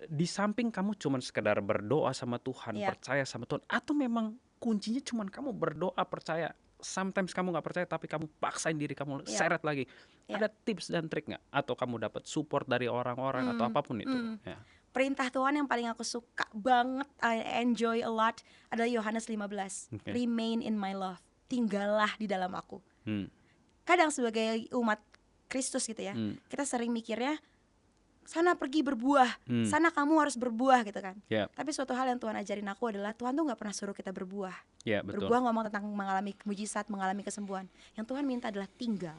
Speaker 2: Di samping kamu cuman sekedar berdoa sama Tuhan, percaya sama Tuhan, atau memang kuncinya cuman kamu berdoa percaya, sometimes kamu nggak percaya tapi kamu paksain diri kamu seret lagi. Ada tips dan trik nggak? Atau kamu dapat support dari orang-orang atau apapun itu?
Speaker 1: perintah Tuhan yang paling aku suka banget, I enjoy a lot, adalah Yohanes 15. Remain in my love. Tinggallah di dalam aku. Kadang sebagai umat Kristus gitu ya, kita sering mikirnya sana pergi berbuah, sana kamu harus berbuah gitu kan. Tapi suatu hal yang Tuhan ajarin aku adalah Tuhan tuh gak pernah suruh kita berbuah.
Speaker 2: Betul.
Speaker 1: Berbuah ngomong tentang mengalami mujizat, mengalami kesembuhan. Yang Tuhan minta adalah tinggal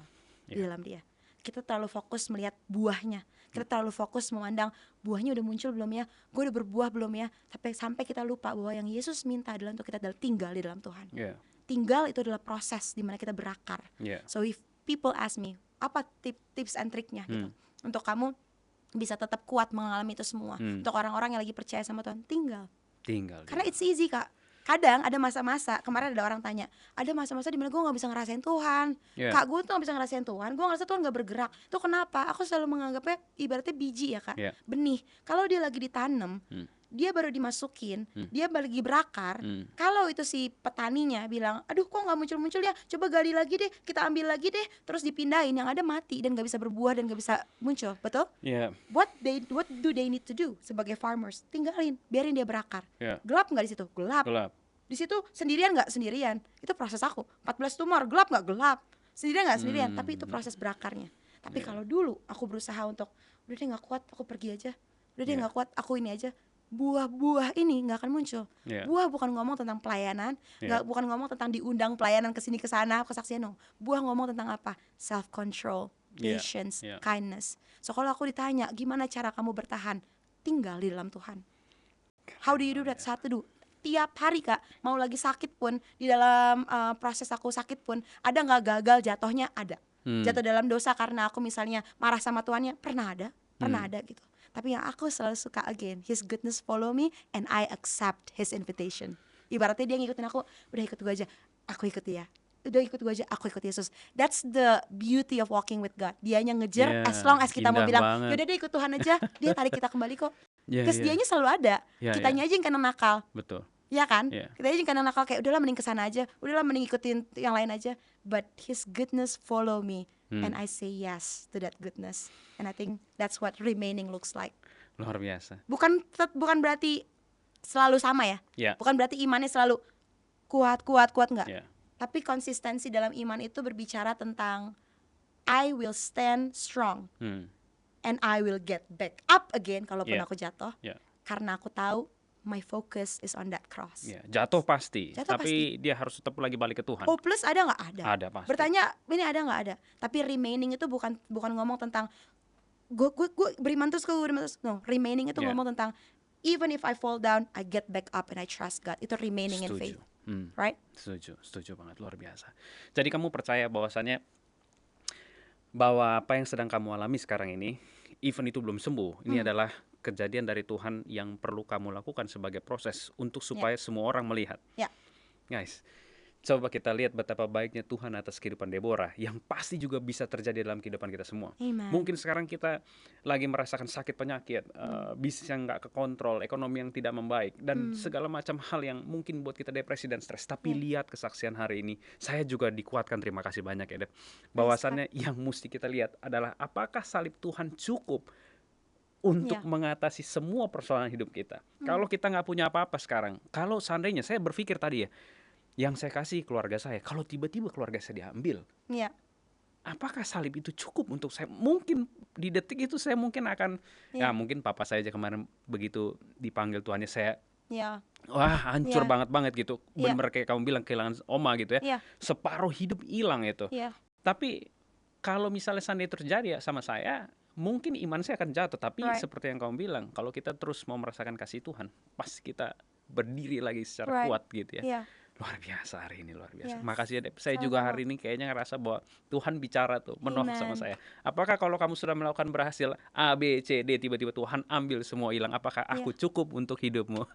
Speaker 1: di dalam dia. Kita terlalu fokus melihat buahnya, kita terlalu fokus memandang buahnya udah muncul belum ya, gue udah berbuah belum ya, sampai kita lupa bahwa yang Yesus minta adalah untuk kita adalah tinggal di dalam Tuhan. Tinggal itu adalah proses di mana kita berakar. So if people ask me, apa tips and triknya gitu untuk kamu bisa tetap kuat mengalami itu semua, untuk orang-orang yang lagi percaya sama Tuhan, tinggal. Karena it's easy Kak. Kadang ada masa-masa, kemarin ada orang tanya, ada masa-masa di mana gue gak bisa ngerasain Tuhan. Kak, gue tuh gak bisa ngerasain Tuhan, gue ngerasa Tuhan gak bergerak. Itu kenapa? Aku selalu menganggapnya ibaratnya biji ya Kak, benih. Kalau dia lagi ditanam, dia baru dimasukin, dia lagi berakar. Kalau itu si petaninya bilang, aduh kok gak muncul-muncul ya, coba gali lagi deh, kita ambil lagi deh, terus dipindahin, yang ada mati dan gak bisa berbuah dan gak bisa muncul, betul? What do they need to do sebagai farmers? Tinggalin, biarin dia berakar. Gelap gak di situ? Gelap. Di situ sendirian nggak? Sendirian. Itu proses aku. 14 tumor, gelap nggak? Gelap. Sendirian nggak? Sendirian. Tapi itu proses berakarnya. Tapi kalau dulu aku berusaha untuk, udah deh nggak kuat, aku pergi aja. Udah deh nggak kuat, aku ini aja. Buah-buah ini nggak akan muncul. Buah bukan ngomong tentang pelayanan, bukan ngomong tentang diundang pelayanan kesini kesana, kesaksian. No. Buah ngomong tentang apa? Self control, patience, kindness. So kalau aku ditanya, gimana cara kamu bertahan? Tinggal di dalam Tuhan. How do you do that? Satu, tiap hari Kak, mau lagi sakit pun, di dalam proses aku sakit pun, ada gak gagal jatuhnya? Ada. Jatuh dalam dosa karena aku misalnya marah sama Tuhannya, pernah ada gitu. Tapi yang aku selalu suka, again, His goodness follow me and I accept His invitation. Ibaratnya dia ngikutin aku, udah ikut gue aja, aku ikut dia. Udah ikut gue aja, aku ikut Yesus. That's the beauty of walking with God. Dianya ngejar, as long as kita mau bilang, yaudah deh ikut Tuhan aja, dia tarik kita kembali kok. Terus dianya selalu ada, kitanya aja yang kena nakal.
Speaker 2: Betul.
Speaker 1: Iya kan? Kita aja karena nakal kayak udahlah mending kesana aja, udahlah mending ikutin yang lain aja. But His goodness follow me and I say yes to that goodness. And I think that's what remaining looks like.
Speaker 2: Luar biasa.
Speaker 1: Bukan berarti selalu sama ya. Bukan berarti imannya selalu kuat enggak. Tapi konsistensi dalam iman itu berbicara tentang I will stand strong and I will get back up again kalaupun aku jatuh. Karena aku tahu my focus is on that cross.
Speaker 2: Jatuh pasti, tapi dia harus tetap lagi balik ke Tuhan.
Speaker 1: Hopeless ada nggak?
Speaker 2: Ada pasti.
Speaker 1: Bertanya ini ada nggak? Ada. Tapi remaining itu bukan ngomong tentang gue beriman terus. No, remaining itu ngomong tentang even if I fall down, I get back up and I trust God. Itu remaining in faith, right?
Speaker 2: Setuju banget, luar biasa. Jadi kamu percaya bahwasannya bahwa apa yang sedang kamu alami sekarang ini, even itu belum sembuh, ini adalah kejadian dari Tuhan yang perlu kamu lakukan sebagai proses untuk supaya semua orang melihat. Guys, coba kita lihat betapa baiknya Tuhan atas kehidupan Deborah yang pasti juga bisa terjadi dalam kehidupan kita semua. Mungkin sekarang kita lagi merasakan sakit penyakit, bisnis yang nggak kekontrol, ekonomi yang tidak membaik, dan segala macam hal yang mungkin buat kita depresi dan stres. Tapi lihat kesaksian hari ini, saya juga dikuatkan, terima kasih banyak ya Deb. Bahwasannya yang mesti kita lihat adalah apakah salib Tuhan cukup untuk mengatasi semua persoalan hidup kita. Kalau kita nggak punya apa-apa sekarang, kalau seandainya saya berpikir tadi ya, yang saya kasih keluarga saya, kalau tiba-tiba keluarga saya diambil, apakah salib itu cukup untuk saya? Mungkin di detik itu saya mungkin akan, mungkin papa saya aja kemarin begitu dipanggil Tuhannya, saya wah hancur banget gitu, benar kayak kamu bilang kehilangan oma gitu ya, separuh hidup hilang itu. Tapi kalau misalnya seandainya terjadi ya sama saya, mungkin iman saya akan jatuh, tapi seperti yang kamu bilang, kalau kita terus mau merasakan kasih Tuhan, pasti kita berdiri lagi secara kuat gitu ya. Luar biasa hari ini, luar biasa. Makasih ya Deb. Saya juga hari ini kayaknya ngerasa bahwa Tuhan bicara tuh, menolong sama saya. Apakah kalau kamu sudah melakukan berhasil A, B, C, D, tiba-tiba Tuhan ambil semua hilang, apakah aku cukup untuk hidupmu?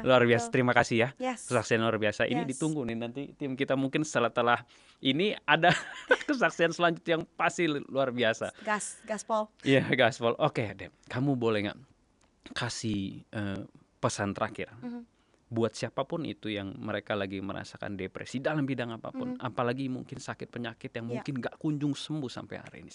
Speaker 2: Luar biasa, terima kasih ya. Kesaksian luar biasa. Ini ditunggu nih nanti tim kita mungkin setelah ini ada kesaksian selanjutnya yang pasti luar biasa.
Speaker 1: Gaspol.
Speaker 2: Iya, gaspol. Oke Deb, kamu boleh nggak kasih pesan terakhir? Buat siapapun itu yang mereka lagi merasakan depresi dalam bidang apapun, apalagi mungkin sakit penyakit yang mungkin gak kunjung sembuh sampai hari ini.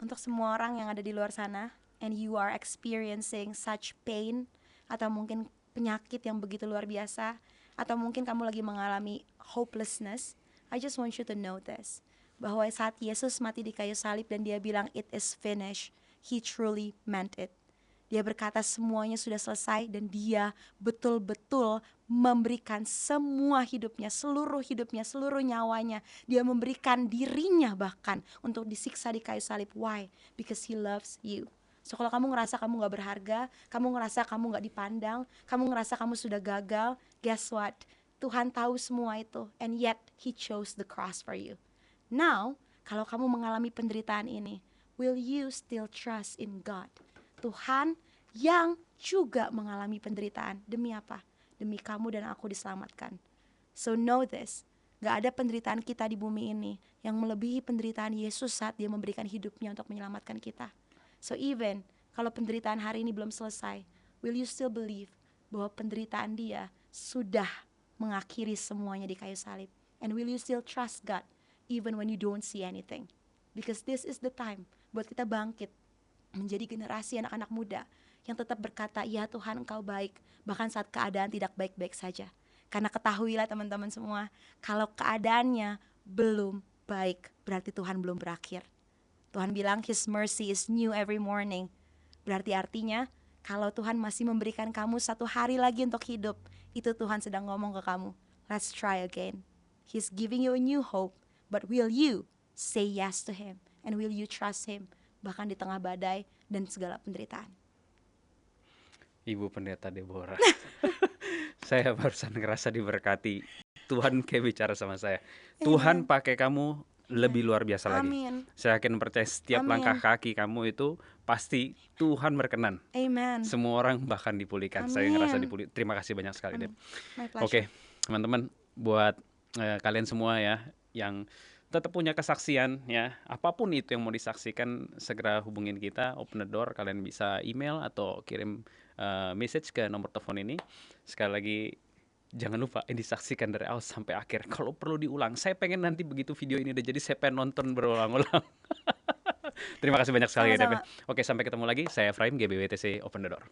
Speaker 1: Untuk semua orang yang ada di luar sana and you are experiencing such pain, atau mungkin penyakit yang begitu luar biasa, atau mungkin kamu lagi mengalami hopelessness, I just want you to know this, bahwa saat Yesus mati di kayu salib dan dia bilang it is finished, he truly meant it. Dia berkata semuanya sudah selesai, dan dia betul-betul memberikan semua hidupnya, seluruh nyawanya. Dia memberikan dirinya bahkan untuk disiksa di kayu salib. Why? Because he loves you. So kalau kamu ngerasa kamu gak berharga, kamu ngerasa kamu gak dipandang, kamu ngerasa kamu sudah gagal, guess what? Tuhan tahu semua itu, and yet he chose the cross for you. Now, kalau kamu mengalami penderitaan ini, will you still trust in God? Tuhan yang juga mengalami penderitaan. Demi apa? Demi kamu dan aku diselamatkan. So know this, gak ada penderitaan kita di bumi ini yang melebihi penderitaan Yesus saat dia memberikan hidupnya untuk menyelamatkan kita. So even kalau penderitaan hari ini belum selesai, will you still believe bahwa penderitaan dia sudah mengakhiri semuanya di kayu salib? And will you still trust God even when you don't see anything? Because this is the time buat kita bangkit menjadi generasi anak-anak muda yang tetap berkata, ya Tuhan Engkau baik, bahkan saat keadaan tidak baik-baik saja. Karena ketahuilah teman-teman semua, kalau keadaannya belum baik, berarti Tuhan belum berakhir. Tuhan bilang His mercy is new every morning. Berarti artinya, kalau Tuhan masih memberikan kamu satu hari lagi untuk hidup, itu Tuhan sedang ngomong ke kamu, let's try again. He's giving you a new hope, but will you say yes to Him? And will you trust Him? Bahkan di tengah badai dan segala penderitaan.
Speaker 2: Ibu Pendeta Deborah. Saya barusan ngerasa diberkati. Tuhan kayak bicara sama saya. Amen. Tuhan pakai kamu lebih luar biasa lagi.
Speaker 1: Amin.
Speaker 2: Saya yakin percaya setiap langkah kaki kamu itu pasti Tuhan berkenan.
Speaker 1: Amen.
Speaker 2: Semua orang bahkan dipulihkan. Saya ngerasa dipulihkan. Terima kasih banyak sekali, Deb. Oke, teman-teman, buat kalian semua ya yang tetap punya kesaksian ya, apapun itu yang mau disaksikan, segera hubungin kita, Open the Door. Kalian bisa email atau kirim message ke nomor telepon ini. Sekali lagi, jangan lupa disaksikan dari awal sampai akhir. Kalau perlu diulang, saya pengen nanti begitu video ini udah jadi, saya pengen nonton berulang-ulang. Terima kasih banyak sekali ya, Dep. Oke, sampai ketemu lagi. Saya Efraim, GBWTC Open the Door.